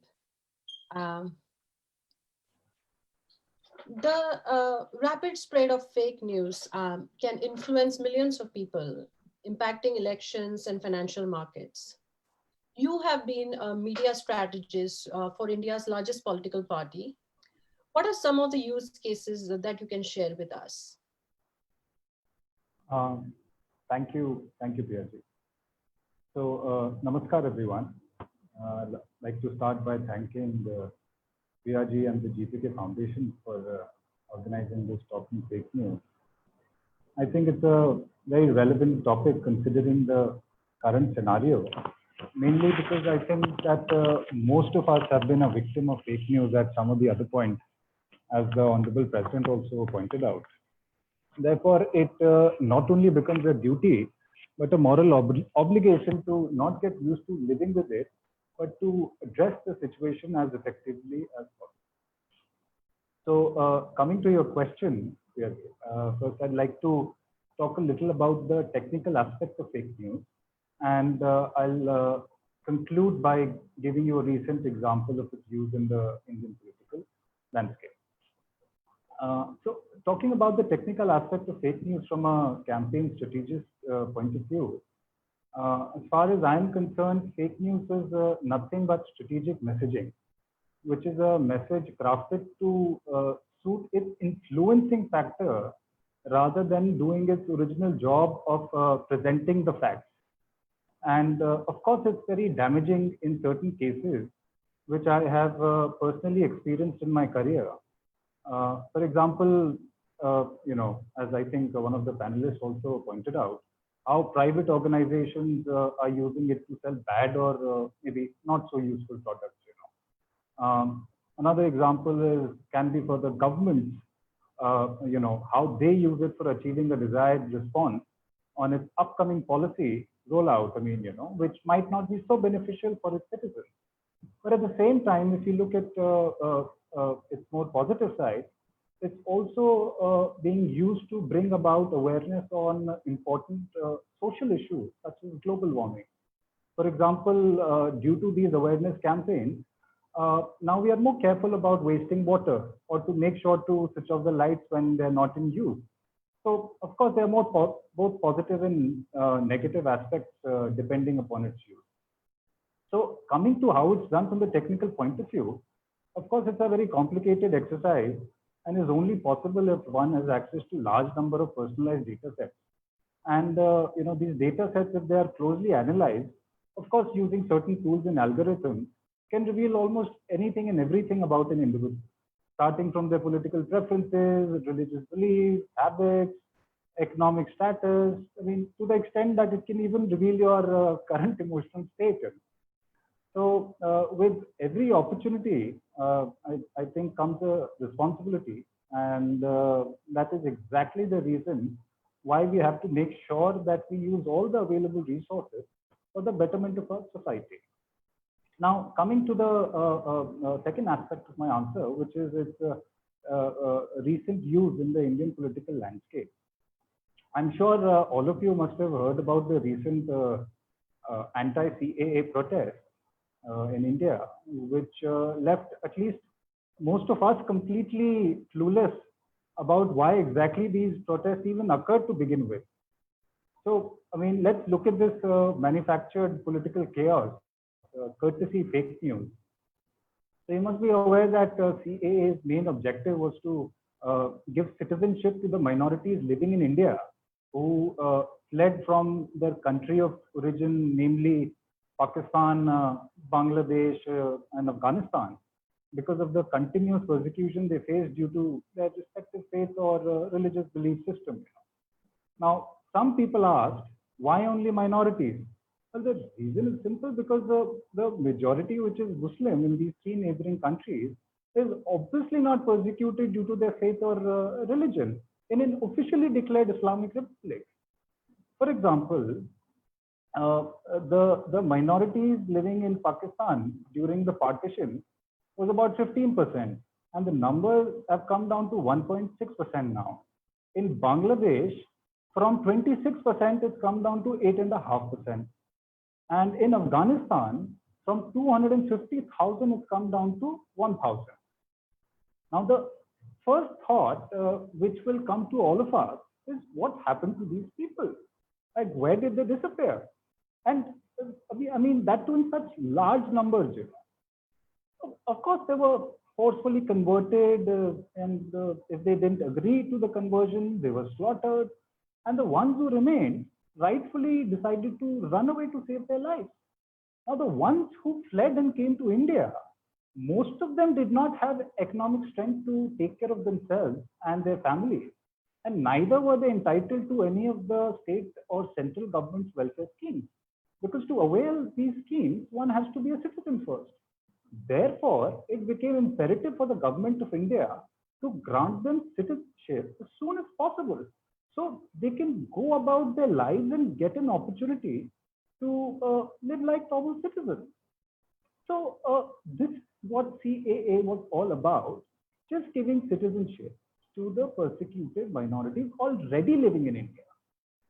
The rapid spread of fake news can influence millions of people, impacting elections and financial markets. You have been a media strategist for India's largest political party. What are some of the use cases that you can share with us? Thank you, Priyaji. So, namaskar everyone. I'd like to start by thanking Priyaji and the GPK Foundation for organizing this Talking Fake News. I think it's a very relevant topic considering the current scenario, mainly because I think that most of us have been a victim of fake news at some of the other points, as the Honorable President also pointed out. Therefore, it not only becomes a duty, but a moral obligation to not get used to living with it, but to address the situation as effectively as possible. So coming to your question, first I'd like to talk a little about the technical aspects of fake news. And I'll conclude by giving you a recent example of its use in the Indian political landscape. So talking about the technical aspect of fake news from a campaign strategist point of view, as far as I'm concerned, fake news is nothing but strategic messaging, which is a message crafted to suit its influencing factor rather than doing its original job of presenting the facts. And of course, it's very damaging in certain cases, which I have personally experienced in my career. For example, as I think one of the panelists also pointed out, how private organizations are using it to sell bad or maybe not so useful products. Another example can be for the governments, how they use it for achieving a desired response on its upcoming policy rollout, which might not be so beneficial for its citizens. But at the same time, if you look at its more positive side, it's also being used to bring about awareness on important social issues such as global warming. For example, due to these awareness campaigns, now we are more careful about wasting water or to make sure to switch off the lights when they're not in use. So, of course, there are more both positive and negative aspects depending upon its use. So, coming to how it's done from the technical point of view, of course, it's a very complicated exercise and is only possible if one has access to large number of personalized data sets. And these data sets, if they are closely analyzed, of course, using certain tools and algorithms, can reveal almost anything and everything about an individual, starting from their political preferences, religious beliefs, habits, economic status. To the extent that it can even reveal your current emotional state. So with every opportunity, I think comes a responsibility, and that is exactly the reason why we have to make sure that we use all the available resources for the betterment of our society. Now, coming to the second aspect of my answer, which is its recent use in the Indian political landscape. I'm sure all of you must have heard about the recent anti-CAA protest in India, which left at least most of us completely clueless about why exactly these protests even occurred to begin with. So, let's look at this manufactured political chaos, courtesy fake news. So you must be aware that CAA's main objective was to give citizenship to the minorities living in India who fled from their country of origin, namely Pakistan, Bangladesh, and Afghanistan, because of the continuous persecution they faced due to their respective faith or religious belief system. Now, some people asked, why only minorities? Well, the reason is simple, because the majority, which is Muslim in these three neighboring countries, is obviously not persecuted due to their faith or religion in an officially declared Islamic Republic. For example, the minorities living in Pakistan during the partition was about 15%, and the numbers have come down to 1.6% now. In Bangladesh, From 26%, it's come down to 8.5%. And in Afghanistan, from 250,000, it's come down to 1,000. Now, the first thought which will come to all of us is what happened to these people? Like, where did they disappear? And I mean, that too in such large numbers. Of course, they were forcefully converted, and if they didn't agree to the conversion, they were slaughtered. And the ones who remained rightfully decided to run away to save their lives. Now, the ones who fled and came to India, most of them did not have economic strength to take care of themselves and their families. And neither were they entitled to any of the state or central government's welfare schemes. Because to avail these schemes, one has to be a citizen first. Therefore, it became imperative for the government of India to grant them citizenship as soon as possible, so they can go about their lives and get an opportunity to live like normal citizens. So this is what CAA was all about, just giving citizenship to the persecuted minorities already living in India.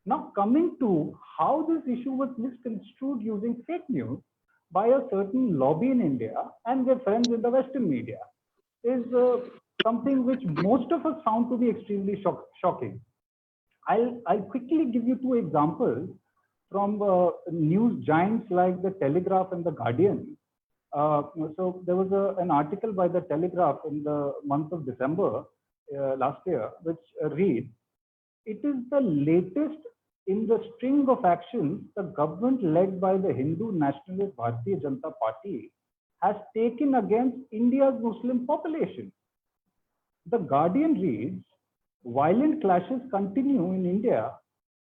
Now, coming to how this issue was misconstrued using fake news by a certain lobby in India and their friends in the Western media is something which most of us found to be extremely shocking. I'll quickly give you two examples from news giants like the Telegraph and the Guardian. So there was an article by the Telegraph in the month of December last year, which reads, "It is the latest in the string of actions the government led by the Hindu nationalist Bharatiya Janata Party has taken against India's Muslim population." The Guardian reads, "Violent clashes continue in India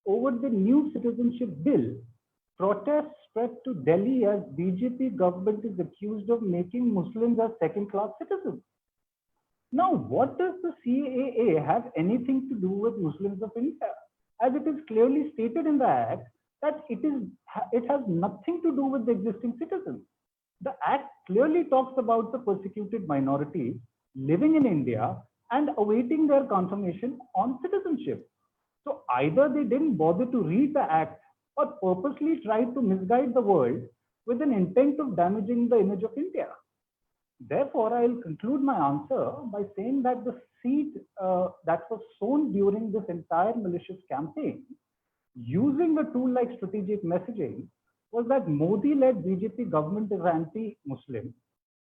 over the new citizenship bill. Protests spread to Delhi as BJP government is accused of making Muslims as second-class citizens." Now, what does the CAA have anything to do with Muslims of India? As it is clearly stated in the Act that it has nothing to do with the existing citizens. The Act clearly talks about the persecuted minorities living in India and awaiting their confirmation on citizenship. So either they didn't bother to read the Act or purposely tried to misguide the world with an intent of damaging the image of India. Therefore, I will conclude my answer by saying that the seed that was sown during this entire malicious campaign, using a tool like strategic messaging, was that Modi-led BJP government is anti-Muslim,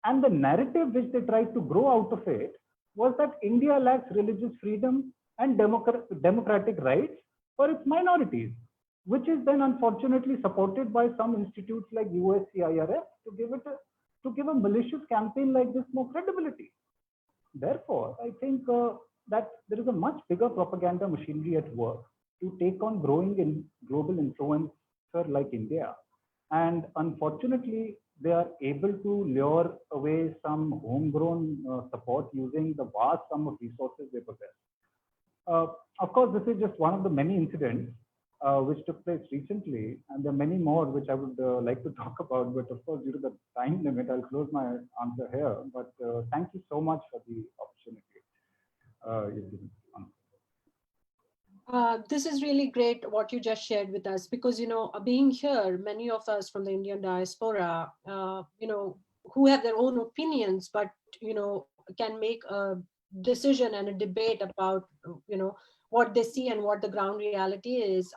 and the narrative which they tried to grow out of it was that India lacks religious freedom and democratic rights for its minorities, which is then unfortunately supported by some institutes like USCIRF to give a malicious campaign like this more credibility. Therefore, I think that there is a much bigger propaganda machinery at work to take on growing in global influencer like India. And unfortunately, they are able to lure away some homegrown support using the vast sum of resources they possess. Of course, this is just one of the many incidents which took place recently, and there are many more which I would like to talk about, but of course, due to the time limit, I'll close my answer here. But thank you so much for the opportunity you've given. This is really great what you just shared with us, because, being here, many of us from the Indian diaspora, who have their own opinions, but, can make a decision and a debate about, what they see and what the ground reality is.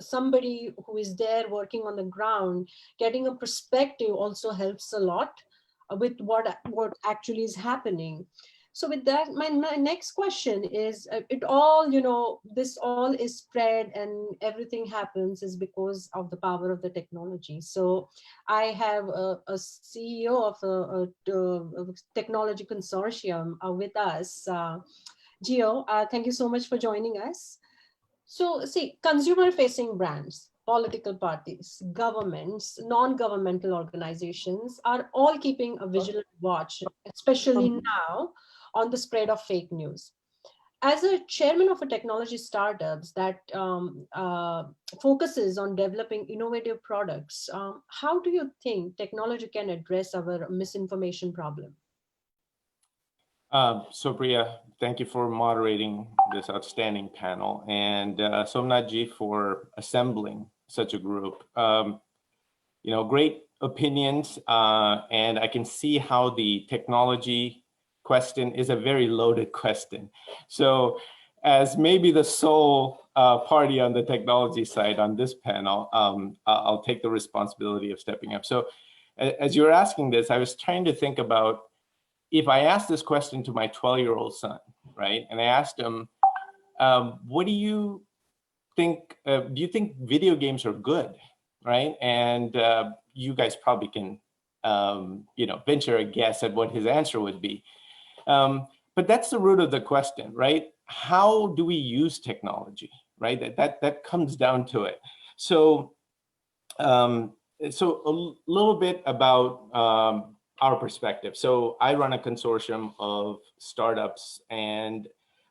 Somebody who is there working on the ground, getting a perspective also helps a lot with what actually is happening. So with that, my next question is, it all, this all is spread and everything happens is because of the power of the technology. So I have a CEO of a technology consortium with us, Gio. Thank you so much for joining us. So see, consumer-facing brands, political parties, governments, non-governmental organizations are all keeping a vigilant watch, especially now, on the spread of fake news. As a chairman of a technology startups that focuses on developing innovative products, how do you think technology can address our misinformation problem? So Priya, thank you for moderating this outstanding panel, and Somnath ji for assembling such a group. Great opinions, and I can see how the technology question is a very loaded question. So as maybe the sole party on the technology side on this panel, I'll take the responsibility of stepping up. So as you were asking this, I was trying to think about if I asked this question to my 12-year-old son, right? And I asked him, what do you think, do you think video games are good, right? And you guys probably can, venture a guess at what his answer would be. But that's the root of the question, right? How do we use technology, right? That comes down to it. So, so a little bit about our perspective. So I run a consortium of startups, and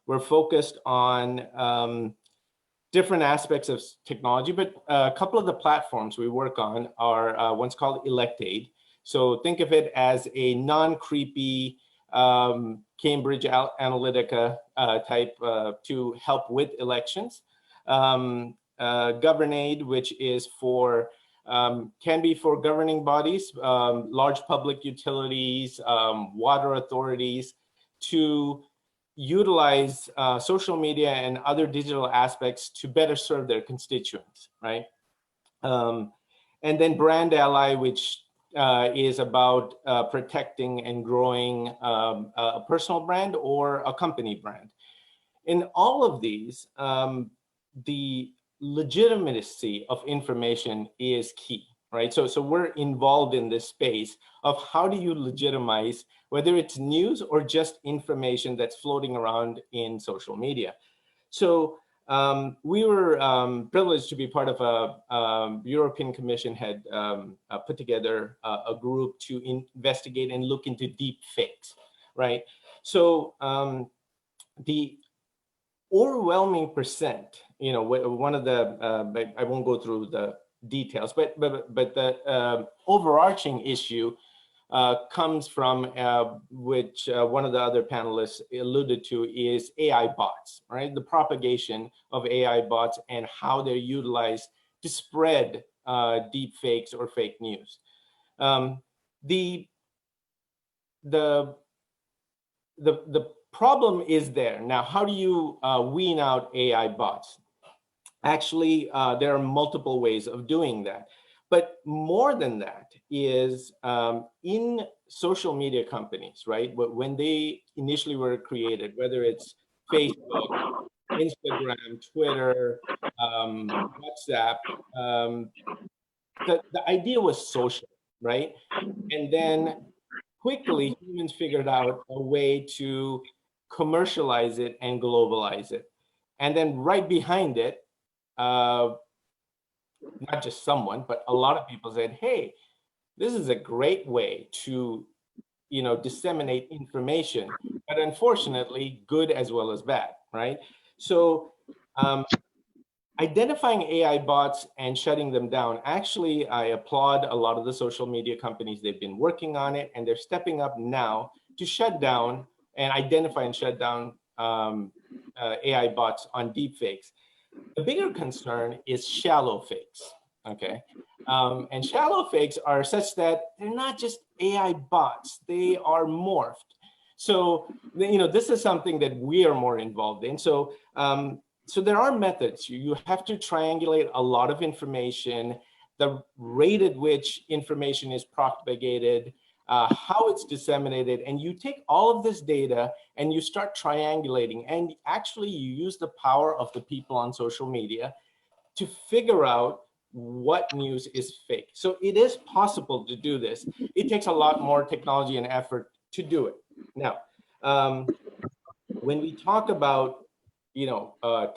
we're focused on different aspects of technology, but a couple of the platforms we work on are one's called ElectAid. So think of it as a non-creepy Cambridge Analytica type to help with elections. GovernAid, which is for can be for governing bodies, large public utilities, water authorities, to utilize social media and other digital aspects to better serve their constituents, right? And then Brand Ally, which is about protecting and growing a personal brand or a company brand. In all of these, the legitimacy of information is key, right? So we're involved in this space of how do you legitimize, whether it's news or just information that's floating around in social media. So we were privileged to be part of a European Commission had put together a group to investigate and look into deep fakes, right? So the overwhelming percent, one of the, I won't go through the details, but the overarching issue comes from, which one of the other panelists alluded to, is AI bots, right? The propagation of AI bots and how they're utilized to spread deep fakes or fake news. The problem is there. Now, how do you wean out AI bots? Actually, there are multiple ways of doing that. But more than that is in social media companies, right? When they initially were created, whether it's Facebook, Instagram, Twitter, WhatsApp, the idea was social, right? And then quickly humans figured out a way to commercialize it and globalize it. And then right behind it, not just someone, but a lot of people said, hey, this is a great way to, disseminate information, but unfortunately, good as well as bad, right? So identifying AI bots and shutting them down, actually, I applaud a lot of the social media companies. They've been working on it, and they're stepping up now to shut down and identify and shut down AI bots on deepfakes. The bigger concern is shallow fakes, okay? And shallow fakes are such that they're not just AI bots, they are morphed. So, this is something that we are more involved in. So, so there are methods. You have to triangulate a lot of information, the rate at which information is propagated, how it's disseminated, and you take all of this data and you start triangulating, and actually you use the power of the people on social media to figure out what news is fake. So it is possible to do this. It takes a lot more technology and effort to do it. Now, when we talk about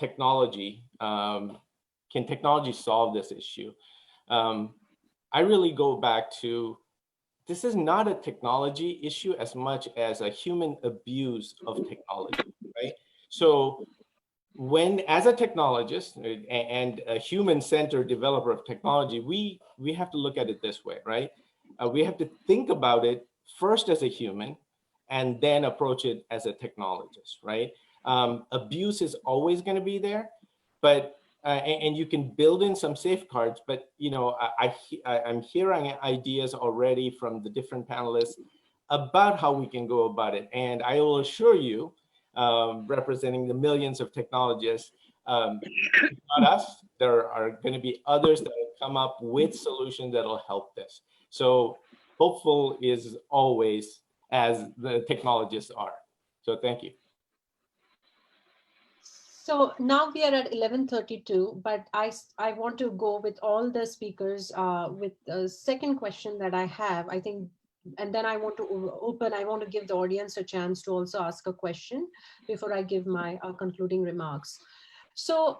technology, can technology solve this issue? I really go back to, this is not a technology issue as much as a human abuse of technology, right? So when, as a technologist and a human-centered developer of technology, we have to look at it this way, right? We have to think about it first as a human, and then approach it as a technologist, right? Abuse is always going to be there, but and you can build in some safeguards, but I'm hearing ideas already from the different panelists about how we can go about it. And I will assure you, representing the millions of technologists, not us, there are going to be others that will come up with solutions that will help this. So hopeful is always as the technologists are. So thank you. So now we are at 11:32, but I want to go with all the speakers with the second question that I have, I think, and then I want to give the audience a chance to also ask a question before I give my concluding remarks. So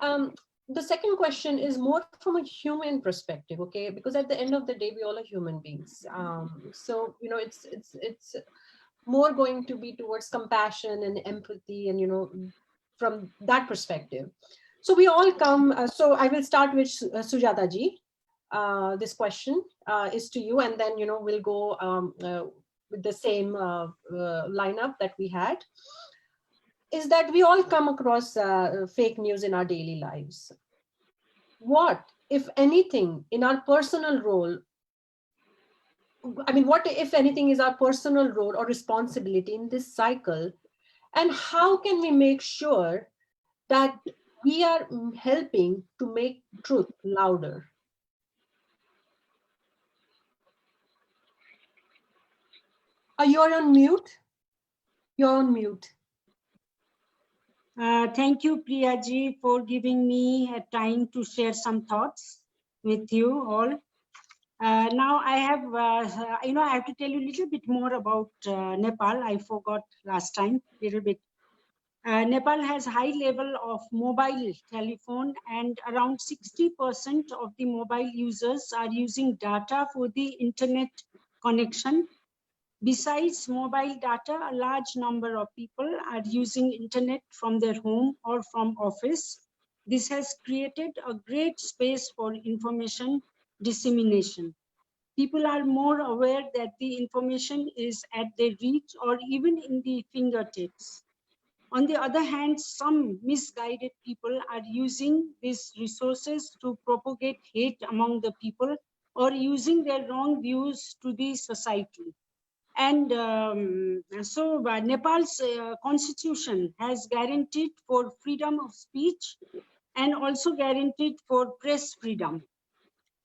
the second question is more from a human perspective, okay? Because at the end of the day, we all are human beings. So, it's more going to be towards compassion and empathy and, from that perspective. So we all come, so I will start with Sujata ji. This question is to you, and then, we'll go with the same lineup that we had. Is that we all come across fake news in our daily lives. What, if anything, in our personal role, what, if anything, is our personal role or responsibility in this cycle? And how can we make sure that we are helping to make truth louder? You're on mute. You're on mute. Thank you, Priyaji, for giving me a time to share some thoughts with you all. Now I have, I have to tell you a little bit more about Nepal. I forgot last time a little bit. Nepal has high level of mobile telephone, and around 60% of the mobile users are using data for the internet connection. Besides mobile data, a large number of people are using internet from their home or from office. This has created a great space for information dissemination. People are more aware that the information is at their reach or even in the fingertips. On the other hand, some misguided people are using these resources to propagate hate among the people or using their wrong views to the society. And so Nepal's constitution has guaranteed for freedom of speech and also guaranteed for press freedom.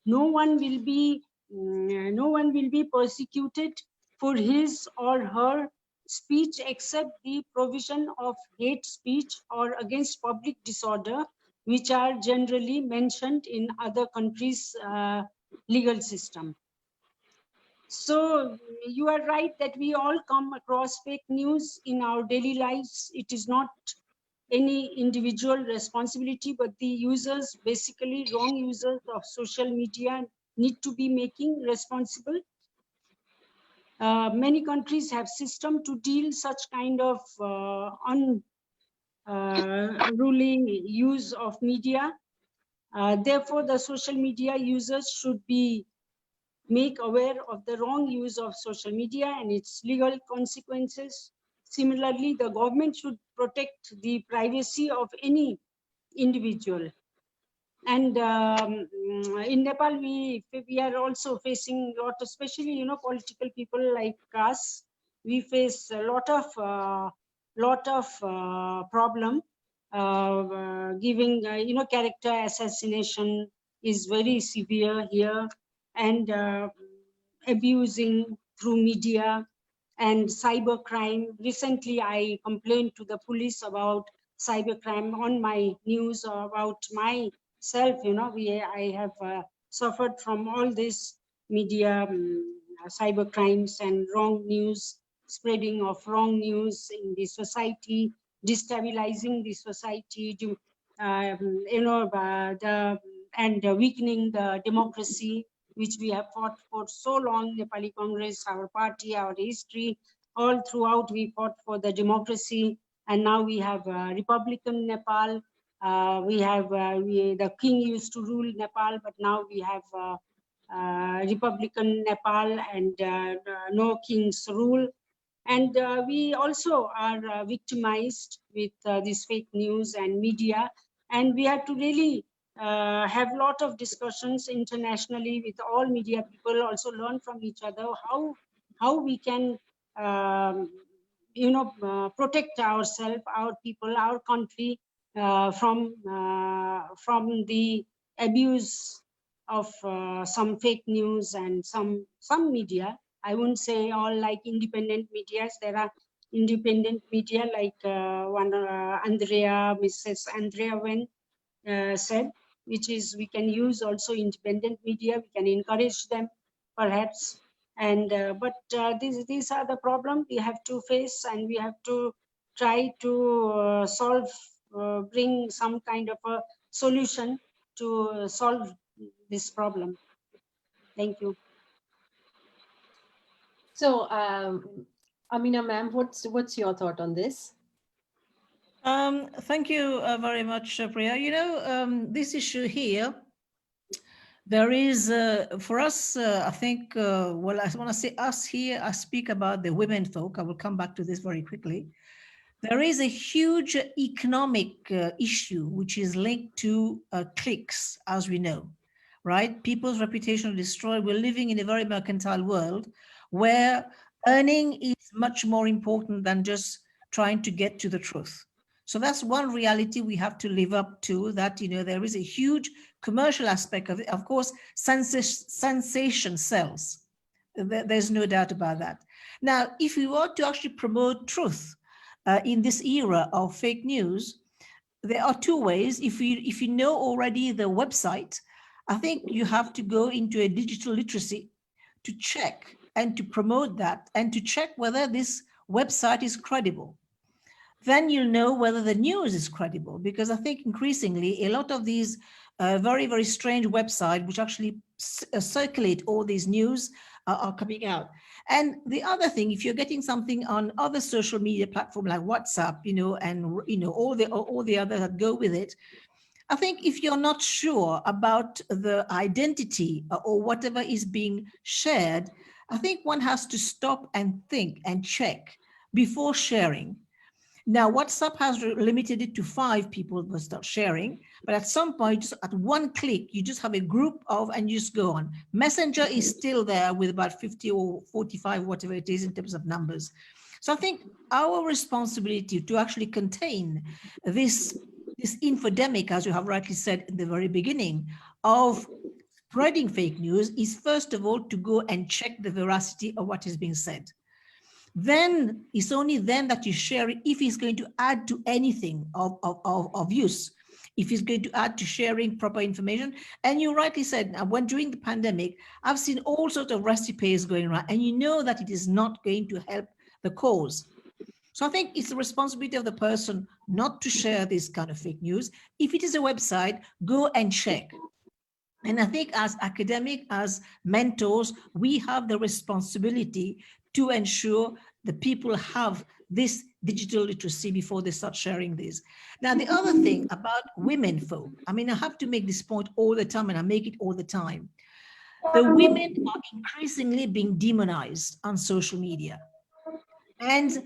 No one will be persecuted for his or her speech except the provision of hate speech or against public disorder, which are generally mentioned in other countries' legal system. So you are right that we all come across fake news in our daily lives. It is not any individual responsibility, but the users, basically wrong users of social media, need to be making responsible. Many countries have system to deal such kind of unruly use of media. Therefore, the social media users should be make aware of the wrong use of social media and its legal consequences. Similarly, the government should protect the privacy of any individual. And in Nepal, we are also facing a lot, especially political people like us. We face a lot of problem. Giving character assassination is very severe here, and abusing through media and cybercrime. Recently, I complained to the police about cybercrime on my news about myself. I have suffered from all this media cybercrimes and wrong news, spreading of wrong news in the society, destabilizing the society, and weakening the democracy, which we have fought for so long. Nepali Congress, our party, our history, all throughout we fought for the democracy, and now we have Republican Nepal. We have the king used to rule Nepal, but now we have Republican Nepal and no king's rule. And we also are victimized with this fake news and media. And we have to really have a lot of discussions internationally with all media people, also learn from each other how we can protect ourselves, our people, our country from the abuse of some fake news and some media. I wouldn't say all like independent medias. There are independent media like Mrs. Andrea Wen said, which is we can use also independent media. We can encourage them, perhaps. And but these are the problem we have to face, and we have to try to solve, bring some kind of a solution to solve this problem. Thank you. So, Amina ma'am, what's your thought on this? Thank you very much, Priya. You know, this issue here, there is, for us, I think, well, I want to say us here, I speak about the women folk. I will come back to this very quickly. There is a huge economic issue which is linked to clicks, as we know, right? People's reputation are destroyed. We're living in a very mercantile world where earning is much more important than just trying to get to the truth. So that's one reality we have to live up to, that, you know, there is a huge commercial aspect of it. Of course, sensation sells. There's no doubt about that. Now, if we want to actually promote truth in this era of fake news, there are two ways. If you know already the website, I think you have to go into a digital literacy to check and to promote that and to check whether this website is credible. Then you'll know whether the news is credible, because I think increasingly a lot of these very, very strange websites which actually circulate all these news are coming out. And the other thing, if you're getting something on other social media platforms like WhatsApp, you know, and you know all the others that go with it, I think if you're not sure about the identity or whatever is being shared, I think one has to stop and think and check before sharing. Now, WhatsApp has limited it to 5 people will start sharing, but at some point, just at one click, you just have a group of, and you just go on. Messenger is still there with about 50 or 45, whatever it is in terms of numbers. So I think our responsibility to actually contain this infodemic, as you have rightly said in the very beginning, of spreading fake news is first of all to go and check the veracity of what is being said. Then it's only then that you share it if it's going to add to anything of use, if it's going to add to sharing proper information. And you rightly said, when during the pandemic, I've seen all sorts of recipes going around, and you know that it is not going to help the cause. So I think it's the responsibility of the person not to share this kind of fake news. If it is a website, go and check. And I think as academic, as mentors, we have the responsibility to ensure that people have this digital literacy before they start sharing this. Now, the other thing about women folk, I mean, I have to make this point all the time, and I make it all the time. The women are increasingly being demonized on social media and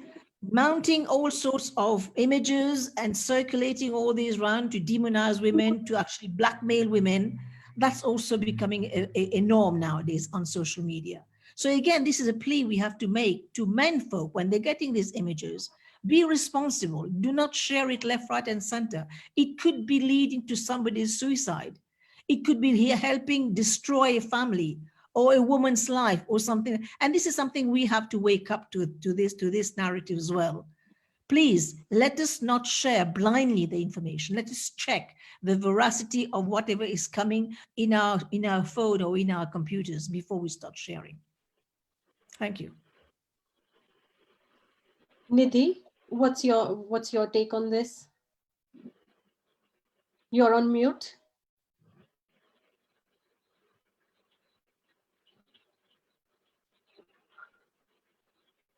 mounting all sorts of images and circulating all these around to demonize women, to actually blackmail women. That's also becoming a norm nowadays on social media. So again, this is a plea we have to make to men folk when they're getting these images. Be responsible. Do not share it left, right, and center. It could be leading to somebody's suicide. It could be here helping destroy a family or a woman's life or something. And this is something we have to wake up to this narrative as well. Please, let us not share blindly the information. Let us check the veracity of whatever is coming in our phone or in our computers before we start sharing. Thank you. Nidhi, what's your take on this? You're on mute.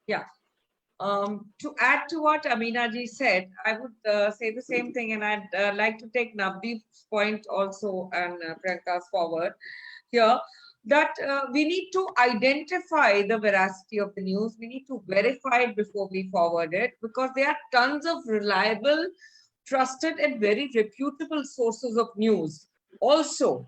Yeah. To add to what Amina ji said, I would say the same thing, and I'd like to take Navdeep's point also and Priyanka's forward here. that we need to identify the veracity of the news. We need to verify it before we forward it, because there are tons of reliable, trusted and very reputable sources of news. Also,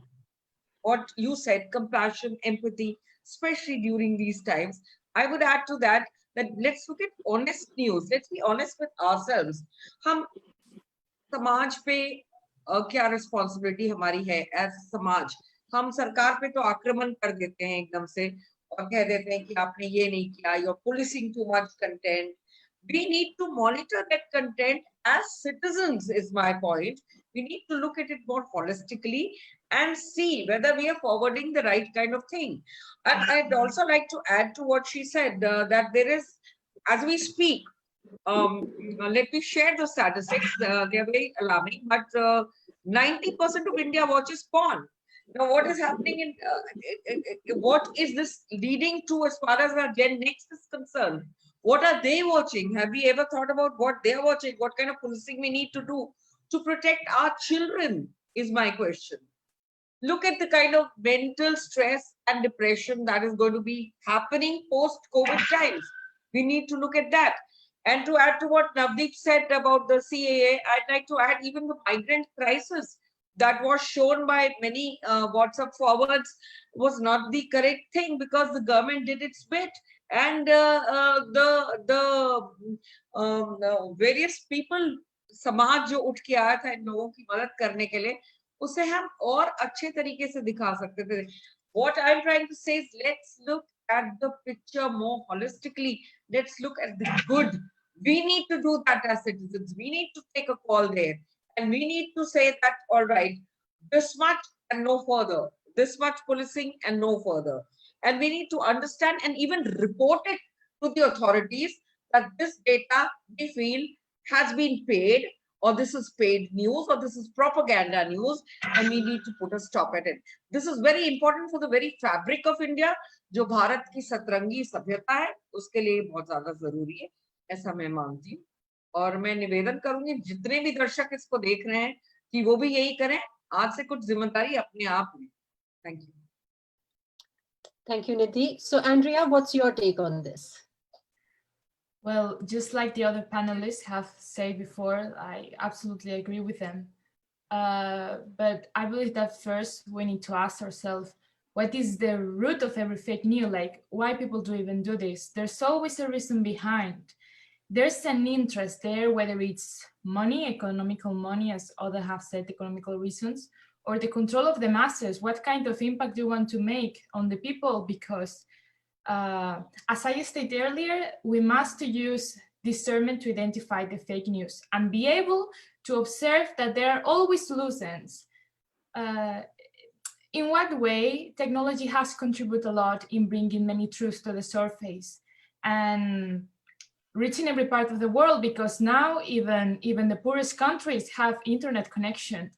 what you said, compassion, empathy, especially during these times. I would add to that, that let's look at honest news. Let's be honest with ourselves. हम समाज पे क्या responsibility हमारी है as समाज? हम सरकार पे तो आक्रमण कर देते हैं एकदम से और कह देते हैं कि आपने ये नहीं किया, you're policing too much content. We need to monitor that content as citizens, is my point. We need to look at it more holistically and see whether we are forwarding the right kind of thing. And I'd also like to add to what she said, that there is, as we speak, let me share the statistics. They are very alarming, but 90% of India watches porn. Now, what is happening what is this leading to as far as our Gen Next is concerned? What are they watching? Have we ever thought about what they're watching? What kind of policing we need to do to protect our children is my question. Look at the kind of mental stress and depression that is going to be happening post-COVID times. We need to look at that. And to add to what Navdeep said about the CAA, I'd like to add even the migrant crisis that was shown by many WhatsApp forwards was not the correct thing, because the government did its bit. And various people, समाज जो उठ के आया था इन लोगों की मदद करने के लिए, उसे हम और अच्छे तरीके से दिखा सकते थे. What I'm trying to say is, let's look at the picture more holistically. Let's look at the good. We need to do that as citizens. We need to take a call there. And we need to say that, all right, this much and no further. This much policing and no further. And we need to understand and even report it to the authorities that this data we feel has been paid, or this is paid news, or this is propaganda news, and we need to put a stop at it. This is very important for the very fabric of India, जो भारत की सतरंगी सभ्यता है, उसके लिए बहुत ज्यादा जरूरी है, ऐसा मैं मानती हूँ. और मैं निवेदन करूंगी जितने भी दर्शक इसको देख रहे हैं कि वो भी यही करें, आज से कुछ जिम्मेदारी अपने आप में. Thank you. Thank you, Nidhi. So, Andrea, what's your take on this? Well, just like the other panelists have said before, I absolutely agree with them. But I believe that first we need to ask ourselves, what is the root of every fake news? Like, why people do even do this? There's always a reason behind. There's an interest there, whether it's money, economical money, as others have said, economical reasons, or the control of the masses. What kind of impact do you want to make on the people? Because as I stated earlier, we must use discernment to identify the fake news and be able to observe that there are always loose ends. In what way technology has contributed a lot in bringing many truths to the surface and reaching every part of the world, because now even the poorest countries have internet connection.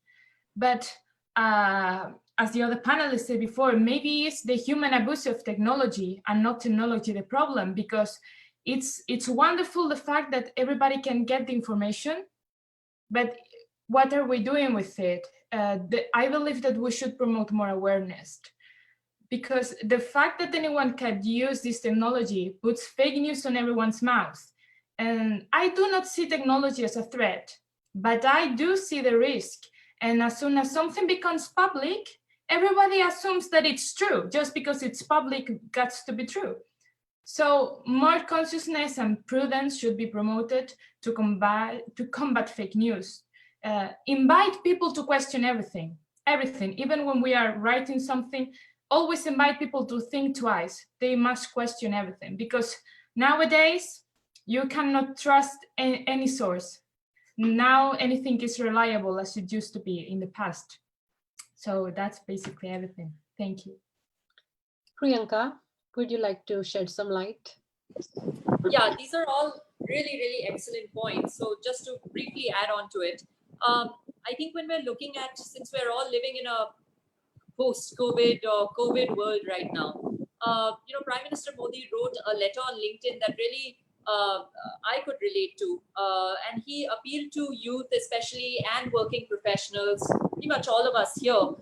But as the other panelists said before, maybe it's the human abuse of technology and not technology the problem, because it's wonderful the fact that everybody can get the information, but what are we doing with it? I believe that we should promote more awareness, because the fact that anyone can use this technology puts fake news on everyone's mouth. And I do not see technology as a threat, but I do see the risk. And as soon as something becomes public, everybody assumes that it's true. Just because it's public, gets to be true. So more consciousness and prudence should be promoted to combat fake news. Invite people to question everything. Even when we are writing something, always invite people to think twice. They must question everything, because nowadays you cannot trust any source. Now anything is reliable as it used to be in the past. So that's basically everything. Thank you. Priyanka, would you like to shed some light? Yeah, these are all really, really excellent points. So just to briefly add on to it, I think when we're looking at, since we're all living in a post-COVID or COVID world right now, Prime Minister Modi wrote a letter on LinkedIn that really I could relate to, and he appealed to youth especially and working professionals, pretty much all of us here,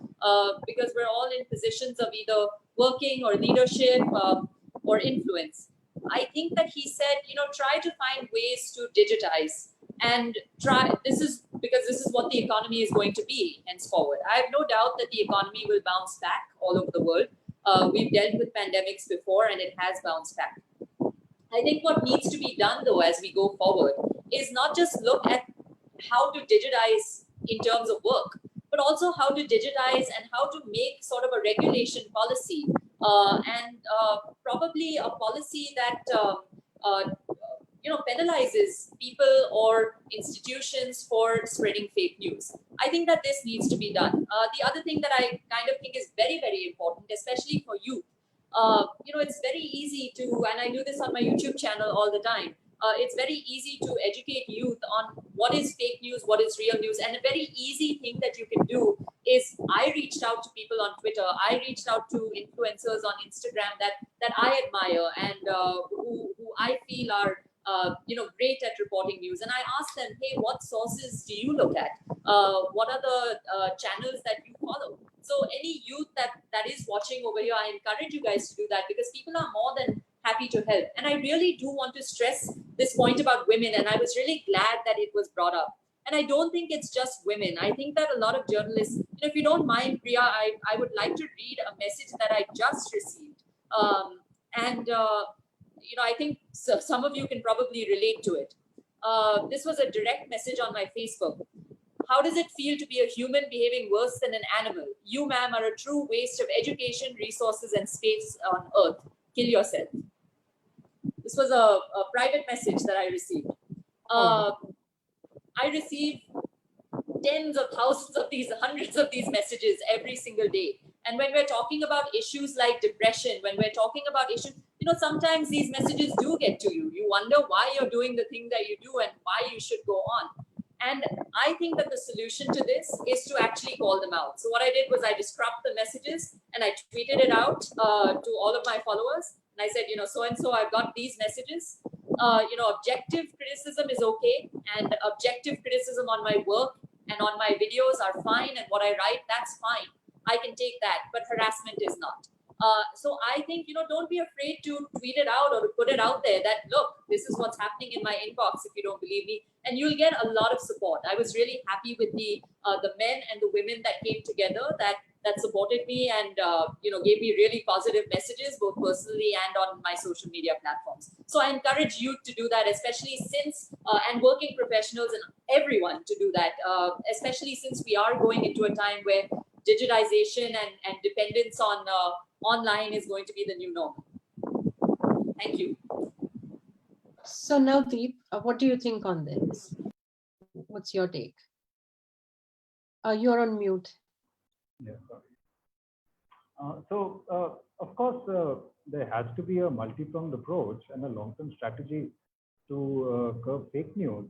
because we're all in positions of either working or leadership or influence. I think that he said, try to find ways to digitize and this is because this is what the economy is going to be henceforward. I have no doubt that the economy will bounce back all over the world. We've dealt with pandemics before and it has bounced back. I think what needs to be done though as we go forward is not just look at how to digitize in terms of work, but also how to digitize and how to make sort of a regulation policy and probably a policy that penalizes people or institutions for spreading fake news. I think that this needs to be done. The other thing that I kind of think is very, very important, especially for youth, it's very easy to, and I do this on my YouTube channel all the time, it's very easy to educate youth on what is fake news, what is real news. And a very easy thing that you can do is I reached out to people on Twitter. I reached out to influencers on Instagram that I admire and who I feel are great at reporting news. And I asked them, hey, what sources do you look at? What are the channels that you follow? So any youth that is watching over here, I encourage you guys to do that because people are more than happy to help. And I really do want to stress this point about women. And I was really glad that it was brought up. And I don't think it's just women. I think that a lot of journalists, if you don't mind, Priya, I would like to read a message that I just received. I think some of you can probably relate to it. This was a direct message on my Facebook. How does it feel to be a human behaving worse than an animal? You, ma'am, are a true waste of education, resources, and space on earth. Kill yourself. This was a private message that I received. I receive tens of thousands of these, hundreds of these messages every single day. And when we're talking about issues like depression, when we're talking about issues, sometimes these messages do get to you. You wonder why you're doing the thing that you do and why you should go on. And I think that the solution to this is to actually call them out. So what I did was I just cropped the messages and I tweeted it out to all of my followers. And I said, so-and-so, I've got these messages. Objective criticism is okay. And objective criticism on my work and on my videos are fine. And what I write, that's fine. I can take that, but harassment is not. So I think, don't be afraid to tweet it out or to put it out there that, look, this is what's happening in my inbox if you don't believe me. And you'll get a lot of support. I was really happy with the men and the women that came together that supported me and, gave me really positive messages, both personally and on my social media platforms. So I encourage you to do that, especially since, and working professionals and everyone to do that, especially since we are going into a time where digitization and dependence on online is going to be the new norm. Thank you. So now, Deep, what do you think on this? What's your take? You're on mute. Yeah, sorry. Of course, there has to be a multi-pronged approach and a long-term strategy to curb fake news.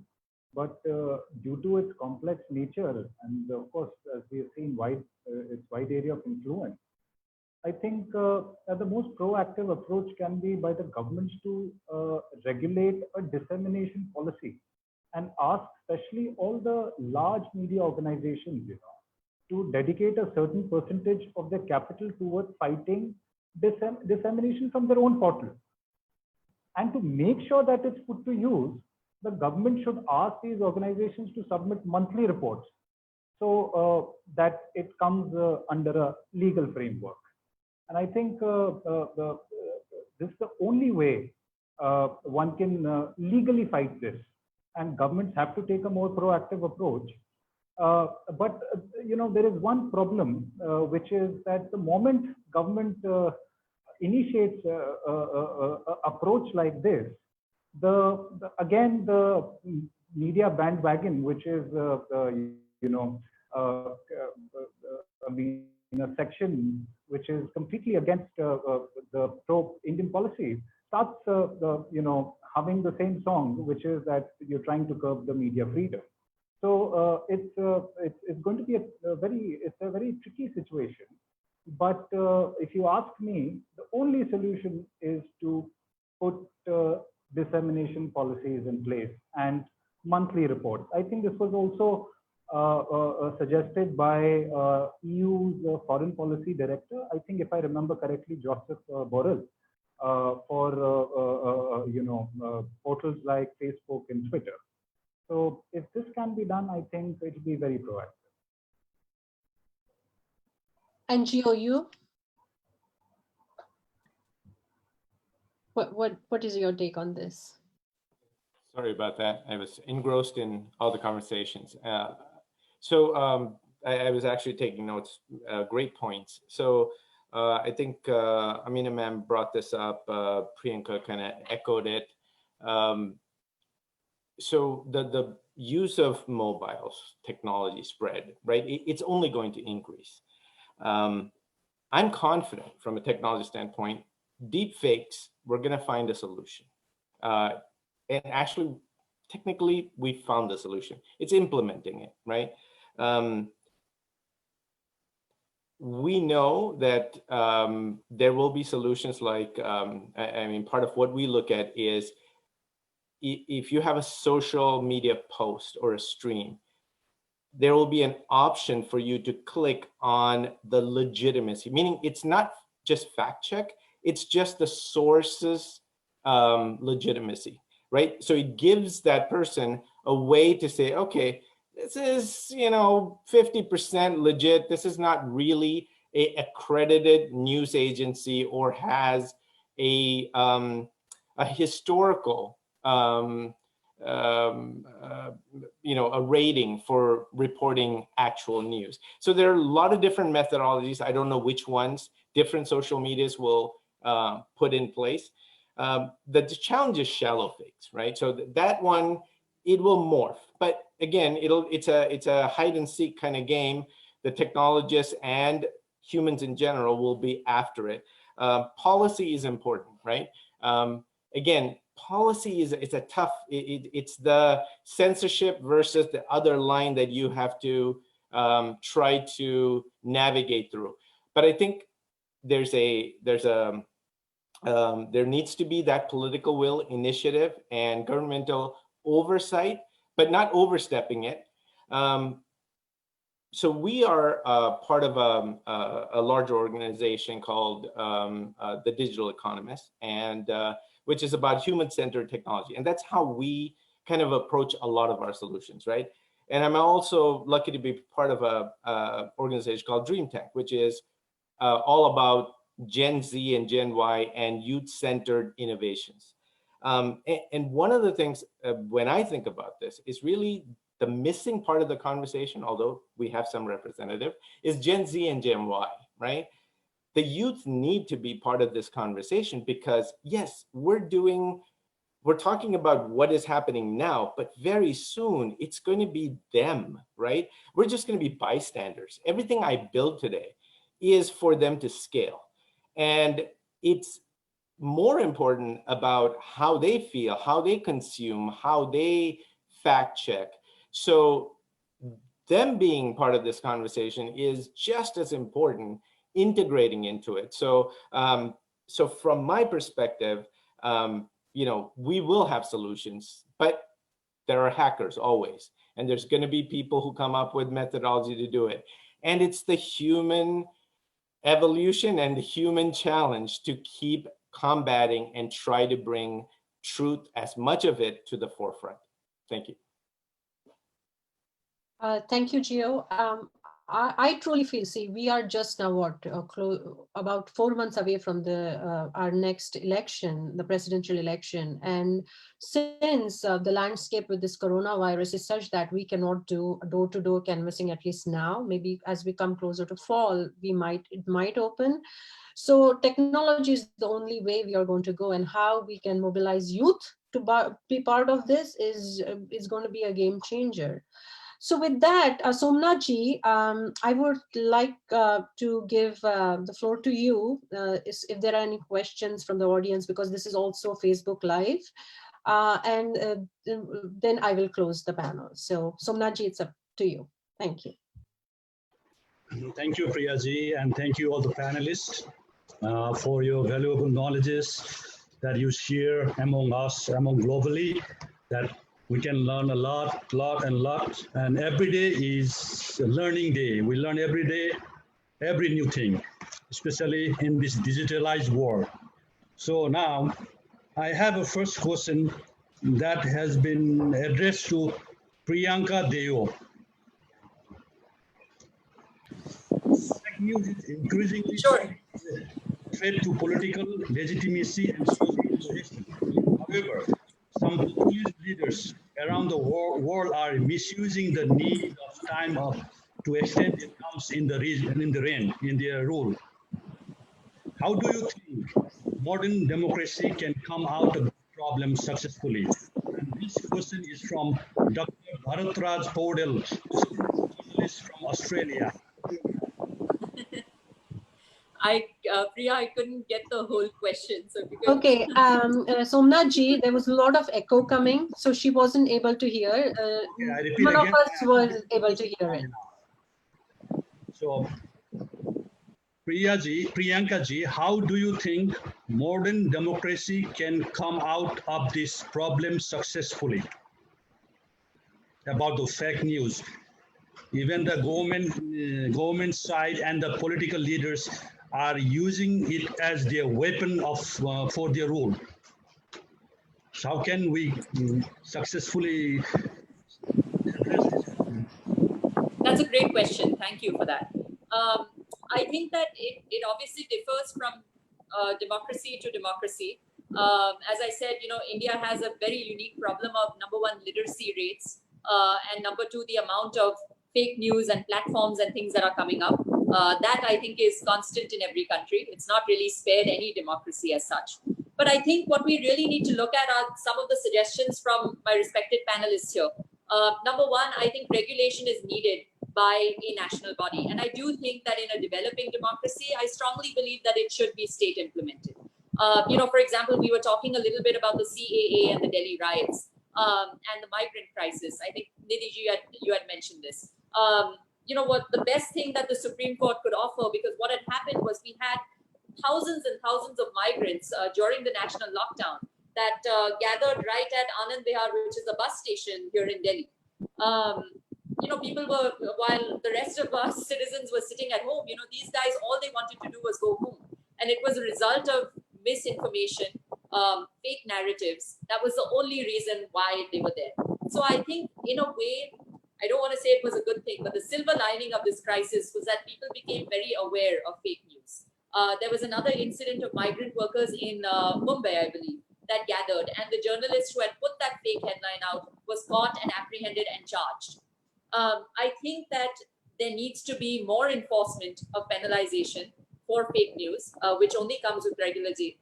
But due to its complex nature, and of course, as we have seen, its wide area of influence, I think that the most proactive approach can be by the governments to regulate a dissemination policy and ask especially all the large media organizations, to dedicate a certain percentage of their capital towards fighting dissemination from their own portal. And to make sure that it's put to use, the government should ask these organizations to submit monthly reports so that it comes under a legal framework. And I think this is the only way one can legally fight this. And governments have to take a more proactive approach. But there is one problem, which is that the moment government initiates a approach like this, again the media bandwagon, which is a section which is completely against the pro-Indian policy, starts humming the same song, which is that you're trying to curb the media freedom. So it's going to be a very tricky situation. But if you ask me, the only solution is to put dissemination policies in place and monthly reports. I think this was also suggested by EU's foreign policy director, I think if I remember correctly, Joseph Borrell, for portals like Facebook and Twitter. So if this can be done, I think it will be very proactive. And GOU? What is your take on this? Sorry about that. I was engrossed in all the conversations. I was actually taking notes, great points. So I think Amina ma'am brought this up, Priyanka kind of echoed it. So the use of mobiles, technology spread, right? It's only going to increase. I'm confident from a technology standpoint, deep fakes, we're gonna find a solution. And actually, technically, we found the solution. It's implementing it, right? We know that there will be solutions like, I mean, part of what we look at is if you have a social media post or a stream, there will be an option for you to click on the legitimacy, meaning it's not just fact check, it's just the source's legitimacy, right? So it gives that person a way to say, okay, this is, 50% legit. This is not really a accredited news agency or has a historical, a rating for reporting actual news. So there are a lot of different methodologies. I don't know which ones different social medias will put in place. The challenge is shallow fakes, right? So that one, it will morph, but again, it's a hide and seek kind of game. The technologists and humans in general will be after it. Policy is important, right? Again, policy is a tough. It's the censorship versus the other line that you have to try to navigate through. But I think there needs to be that political will, initiative, and governmental oversight, but not overstepping it. So we are part of a larger organization called the Digital Economist, and which is about human-centered technology. And that's how we kind of approach a lot of our solutions, right? And I'm also lucky to be part of a organization called Dream Tech, which is all about Gen Z and Gen Y and youth-centered innovations. And one of the things when I think about this is really the missing part of the conversation, although we have some representative, is Gen Z and Gen Y, right? The youth need to be part of this conversation because yes, we're talking about what is happening now, but very soon it's going to be them, right? We're just going to be bystanders. Everything I build today is for them to scale. And it's more important about how they feel, how they consume, how they fact check. So them being part of this conversation is just as important, integrating into it. So, so from my perspective, we will have solutions, but there are hackers always, and there's going to be people who come up with methodology to do it. And it's the human evolution and the human challenge to keep combating and try to bring truth, as much of it, to the forefront. Thank you. Thank you, Gio. I truly feel, we are just now about 4 months away from our next election, the presidential election. And since the landscape with this coronavirus is such that we cannot do door-to-door canvassing, at least now, maybe as we come closer to fall, it might open. So technology is the only way we are going to go, and how we can mobilize youth to be part of this is going to be a game changer. So with that, Somnath ji, I would like to give the floor to you if there are any questions from the audience, because this is also Facebook Live. And then I will close the panel. So Somnath ji, it's up to you. Thank you. Thank you, Priya ji, and thank you all the panelists for your valuable knowledges that you share among us, among globally, that We can learn a lot, and every day is a learning day. We learn every day, every new thing, especially in this digitalized world. So now I have a first question that has been addressed to Priyanka Deo. Fake news is increasingly a threat to political legitimacy and social cohesion. However, some populist leaders around the world are misusing the need of time to extend their thumbs in their rule. How do you think modern democracy can come out of the problem successfully? And this question is from Dr. Bharatraj Paudel, journalist from Australia. Priya, I couldn't get the whole question. So if you could... Okay, Somnath ji, there was a lot of echo coming, so she wasn't able to hear. None of us was able to hear it. So, Priyanka ji, how do you think modern democracy can come out of this problem successfully? About the fake news, even the government side and the political leaders are using it as their weapon for their rule. So how can we successfully address this problem? That's a great question. Thank you for that. I think that it obviously differs from democracy to democracy. As I said, India has a very unique problem of number one, literacy rates, and number two, the amount of fake news and platforms and things that are coming up. That I think is constant in every country. It's not really spared any democracy as such. But I think what we really need to look at are some of the suggestions from my respected panelists here. Number one, I think regulation is needed by a national body. And I do think that in a developing democracy, I strongly believe that it should be state implemented. For example, we were talking a little bit about the CAA and the Delhi riots and the migrant crisis. I think, Nidhi, you had mentioned this. What the best thing that the Supreme Court could offer, because what had happened was we had thousands and thousands of migrants during the national lockdown that gathered right at Anand Vihar, which is a bus station here in Delhi. People were, while the rest of us citizens were sitting at home, these guys, all they wanted to do was go home. And it was a result of misinformation, fake narratives. That was the only reason why they were there. So I think in a way, I don't want to say it was a good thing, but the silver lining of this crisis was that people became very aware of fake news. There was another incident of migrant workers in Mumbai, I believe, that gathered, and the journalist who had put that fake headline out was caught and apprehended and charged. I think that there needs to be more enforcement of penalization for fake news, which only comes with regulation.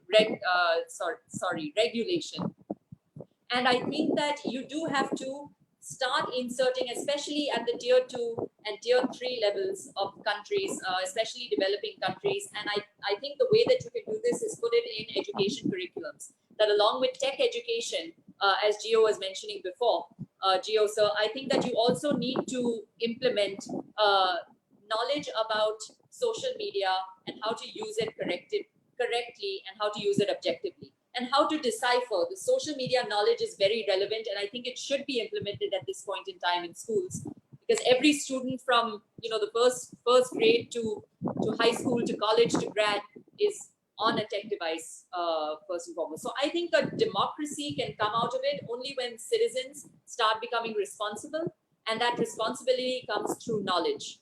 And I think that you do have to start inserting, especially at the tier 2 and tier 3 levels of countries, especially developing countries. And I think the way that you can do this is put it in education curriculums, that along with tech education, as Gio was mentioning before, Gio, sir, I think that you also need to implement knowledge about social media and how to use it correctly and how to use it objectively. And how to decipher. The social media knowledge is very relevant, and I think it should be implemented at this point in time in schools, because every student from the first grade to high school to college to grad is on a tech device first and foremost. So I think a democracy can come out of it only when citizens start becoming responsible, and that responsibility comes through knowledge.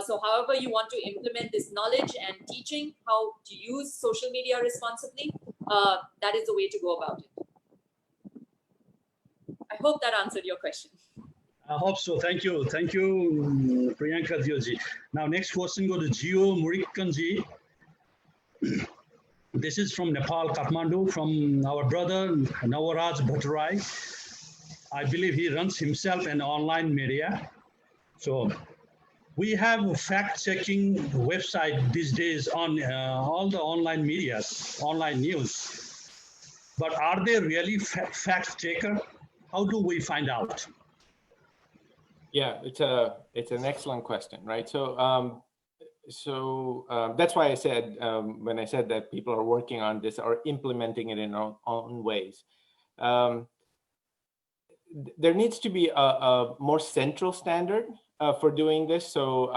So however you want to implement this knowledge and teaching how to use social media responsibly, that is the way to go about it. I hope that answered your question. I hope so. Thank you. Thank you, Priyanka Dioji. Now, next question goes to Gio Murikkanji. This is from Nepal, Kathmandu, from our brother Nawaraj Bhattarai. I believe he runs himself an online media. So we have a fact-checking website these days on all the online medias, online news. But are they really fact-checker? How do we find out? Yeah, it's an excellent question, right? So that's why I said when I said that people are working on this or implementing it in their own ways. there needs to be a more central standard for doing this. So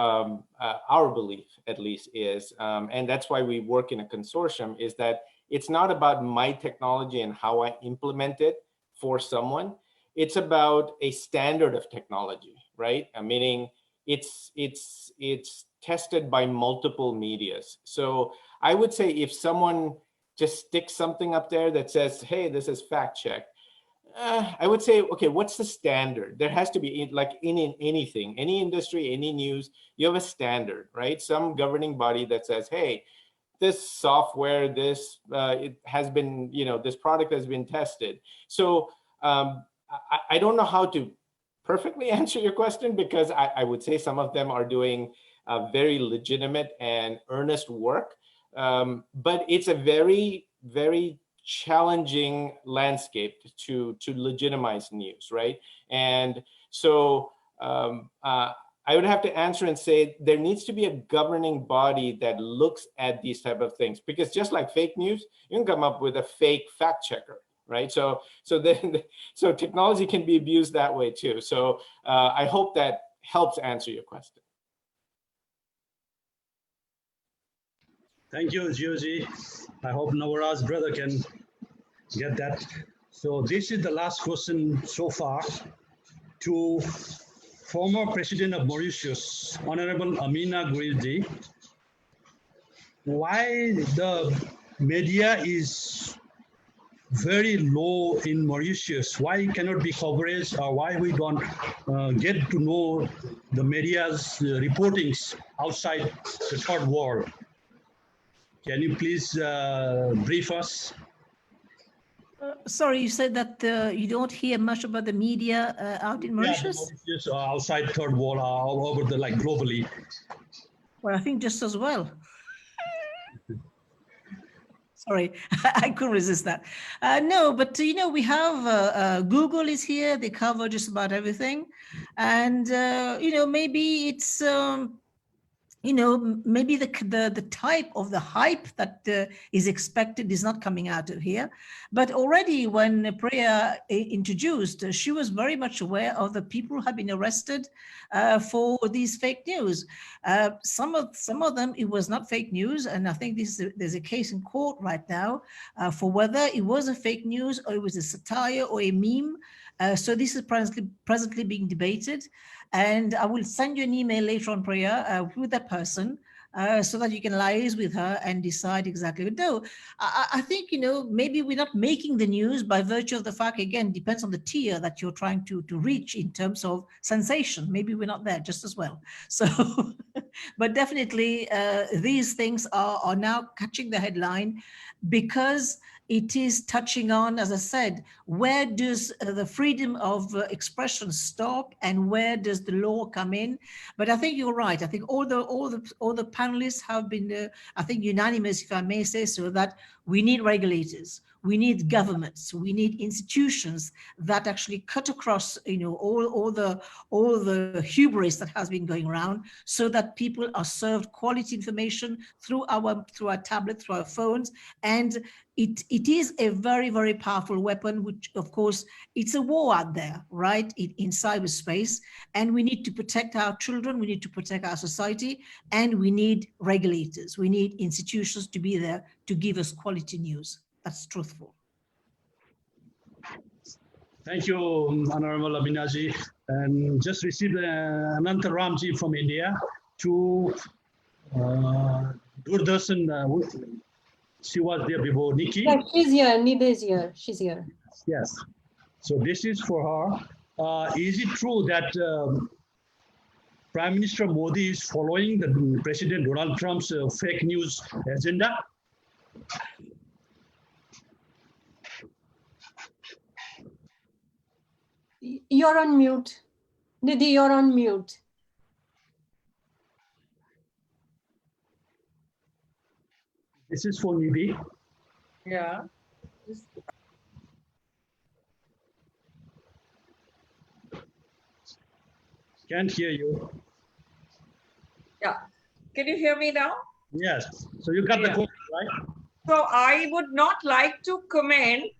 our belief, at least, is, and that's why we work in a consortium, is that it's not about my technology and how I implement it for someone. It's about a standard of technology, right? Meaning it's tested by multiple medias. So I would say if someone just sticks something up there that says, hey, this is fact checked, I would say, okay, what's the standard? There has to be, like in anything, any industry, any news, you have a standard, right? Some governing body that says, hey, this software, this it has been, this product has been tested. So I don't know how to perfectly answer your question, because I would say some of them are doing very legitimate and earnest work, but it's a very, very challenging landscape to legitimize news, right? And so I would have to answer and say there needs to be a governing body that looks at these type of things, because just like fake news, you can come up with a fake fact checker, right? So technology can be abused that way too. So I hope that helps answer your question. Thank you, Gioji. I hope Navaraj's brother can get that. So this is the last question so far to former President of Mauritius, Honorable Amina Guirji. Why the media is very low in Mauritius? Why cannot be coverage, or why we don't get to know the media's reportings outside the third world? Can you please brief us? Sorry, you said that you don't hear much about the media out in Mauritius? Yeah, Mauritius, outside third world, all over the, like globally. Well, I think just as well. Sorry, I couldn't resist that. No, but we have Google is here. They cover just about everything, and maybe it's maybe the type of the hype that is expected is not coming out of here. But already when Priya introduced, she was very much aware of the people who have been arrested for these fake news. Some of them, it was not fake news. And I think there's a case in court right now for whether it was a fake news or it was a satire or a meme. So this is presently being debated. And I will send you an email later on, Priya, with that person, so that you can liaise with her and decide exactly. But no, I think, maybe we're not making the news by virtue of the fact, again, depends on the tier that you're trying to reach in terms of sensation. Maybe we're not there just as well. So, but definitely these things are now catching the headline because it is touching on, as I said, where does the freedom of expression stop and where does the law come in? But I think you're right. I think all the panelists have been, I think, unanimous, if I may say so, that we need regulators, we need governments, we need institutions that actually cut across, all the hubris that has been going around, so that people are served quality information through our tablet, through our phones, and it is a very, very powerful weapon, which, of course, it's a war out there, right, in cyberspace. And we need to protect our children, we need to protect our society, and we need regulators. We need institutions to be there to give us quality news that's truthful. Thank you, Honorable Aminaji. And just received Ananta Ramji from India to Doordarshan. She was there before, Nikki. Yeah, she's here. Nida is here. She's here. Yes. So this is for her. Is it true that Prime Minister Modi is following the President Donald Trump's fake news agenda? You're on mute. Nidhi, you're on mute. This is for Nidhi. Yeah. Can't hear you. Yeah. Can you hear me now? Yes. So you got the question, right? So I would not like to comment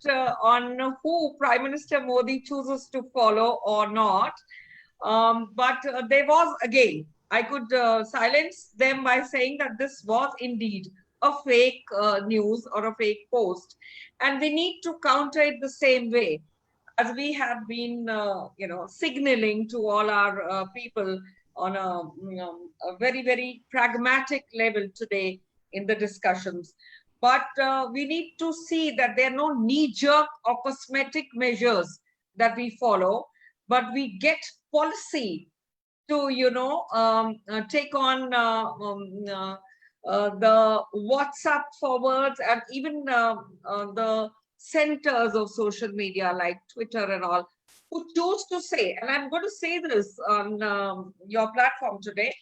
on who Prime Minister Modi chooses to follow or not. But there was, again, I could silence them by saying that this was indeed a fake news or a fake post. And we need to counter it the same way as we have been, signaling to all our people on a very, very pragmatic level today in the discussions. But we need to see that there are no knee-jerk or cosmetic measures that we follow, but we get policy to, take on the WhatsApp forwards and even the centers of social media like Twitter and all, who choose to say, and I'm going to say this on your platform today.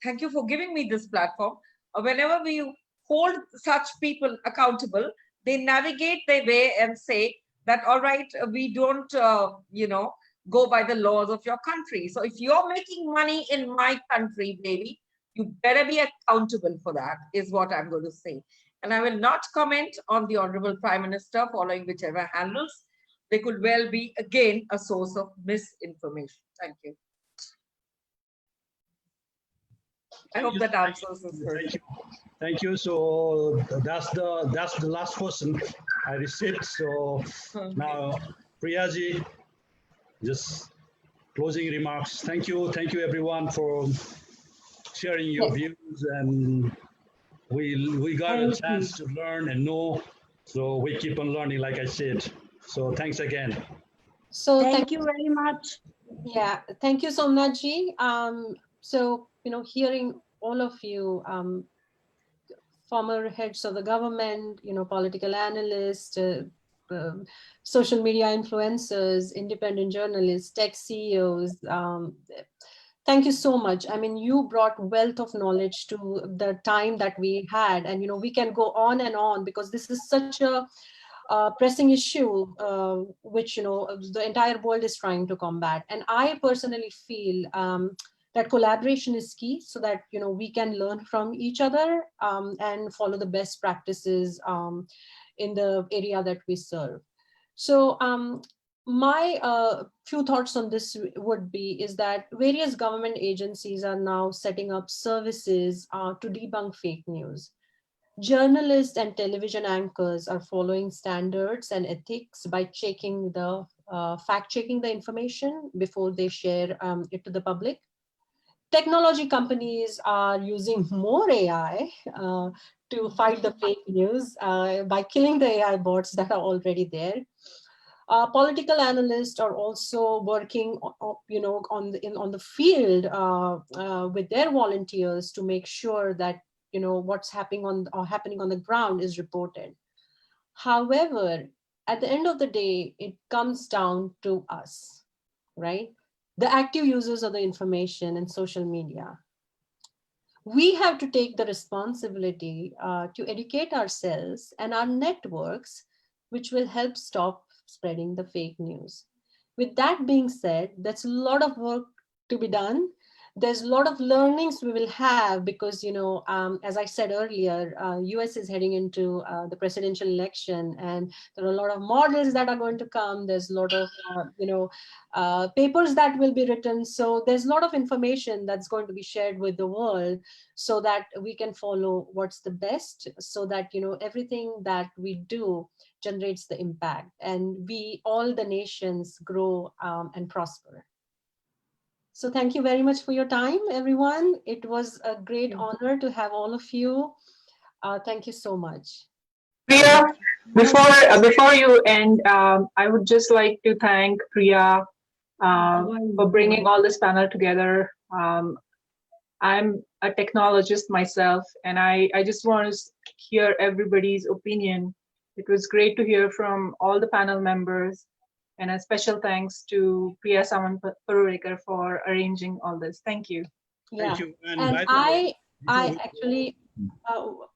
Thank you for giving me this platform. Whenever we hold such people accountable, they navigate their way and say that, all right, we don't, go by the laws of your country. So if you're making money in my country, baby, you better be accountable for that, is what I'm going to say. And I will not comment on the Honorable Prime Minister following whichever handles. They could well be, again, a source of misinformation. Thank you. I hope that answers this question. Thank you. So that's the last question I received. So now, Priyaji, just closing remarks. Thank you everyone for sharing your views, and we got a chance to learn and know. So we keep on learning, like I said. So thanks again. So Thank you very much. Yeah, thank you, Somnathji. So, hearing all of you, former heads of the government, political analysts, social media influencers, independent journalists, tech CEOs, thank you so much. I mean, you brought wealth of knowledge to the time that we had, and we can go on and on because this is such a pressing issue, which the entire world is trying to combat. And I personally feel that collaboration is key, so that we can learn from each other and follow the best practices in the area that we serve. So my few thoughts on this would be is that various government agencies are now setting up services to debunk fake news. Journalists and television anchors are following standards and ethics by fact-checking the information before they share it to the public. Technology companies are using more AI to fight the fake news by killing the AI bots that are already there. Political analysts are also working, on the field with their volunteers to make sure that what's happening on the ground is reported. However, at the end of the day, it comes down to us, right? The active users of the information and social media. We have to take the responsibility to educate ourselves and our networks, which will help stop spreading the fake news. With that being said, there's a lot of work to be done. There's a lot of learnings we will have because, as I said earlier, US is heading into the presidential election, and there are a lot of models that are going to come. There's a lot of, papers that will be written. So there's a lot of information that's going to be shared with the world so that we can follow what's the best, so that, everything that we do generates the impact and all the nations grow and prosper. So thank you very much for your time, everyone. It was a great honor to have all of you. Thank you so much. Priya, before you end, I would just like to thank Priya for bringing all this panel together. I'm a technologist myself, and I just want to hear everybody's opinion. It was great to hear from all the panel members. And a special thanks to Priya Saman-Parurikar for arranging all this. Thank you. Yeah. Thank you. And I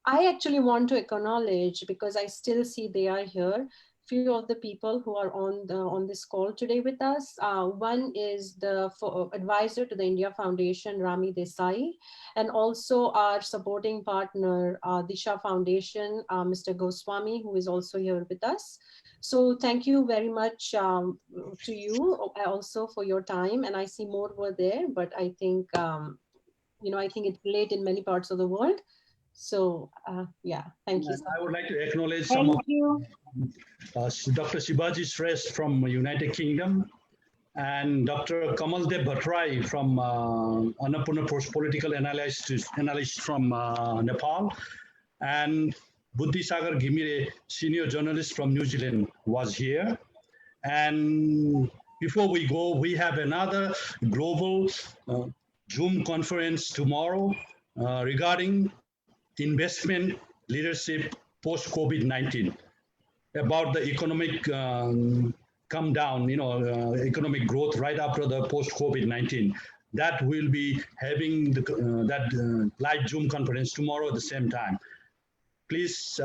actually want to acknowledge, because I still see they are here, few of the people who are on this call today with us. One is the advisor to the India Foundation, Rami Desai, and also our supporting partner, Disha Foundation, Mr. Goswami, who is also here with us. So thank you very much to you also for your time. And I see more were there, but I think, I think it's late in many parts of the world. So yeah, thank you. I would like to acknowledge Thank some of you. Dr. Shivaji Shrestha from United Kingdom and Dr. Kamaldev Bhattrai from Annapurna Political Analyst from Nepal, and Buddhisagar Ghirmire, Senior Journalist from New Zealand, was here. And before we go, we have another global Zoom conference tomorrow regarding investment leadership post-COVID-19, about the economic come down, economic growth right after the post-COVID-19. That will be having that live Zoom conference tomorrow at the same time. Please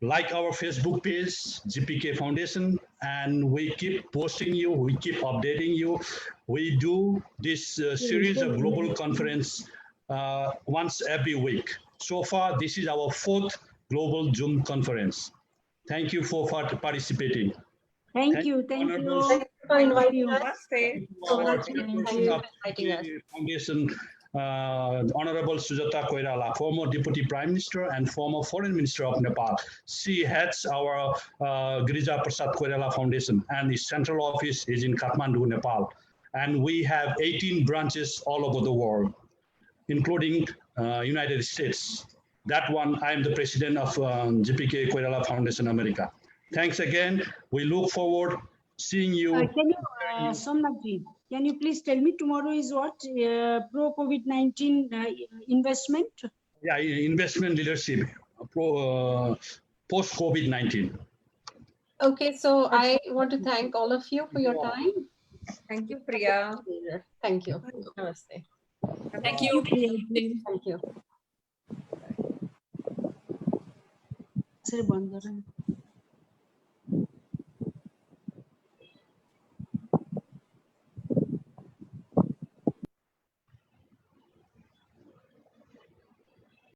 like our Facebook page, GPK Foundation, and we keep posting you, we keep updating you. We do this series of global conference once every week. So far, this is our 4th global Zoom conference. Thank you for participating. Thank you. Thank you. Thank you for inviting us. Namaste. Foundation, Honorable Sujata Koirala, former Deputy Prime Minister and former Foreign Minister of Nepal. She heads our Girija Prasad Koirala Foundation, and the central office is in Kathmandu, Nepal. And we have 18 branches all over the world, including United States. That one, I am the president of GPK Koirala Foundation America. Thanks again. We look forward seeing you. Can you, Somnathji, can you please tell me tomorrow is what? Pro-COVID-19 investment? Yeah, investment leadership, post-COVID-19. Okay, so I want to thank all of you for your time. Thank you, Priya. Thank you. Namaste. Thank you. Thank you. Sir,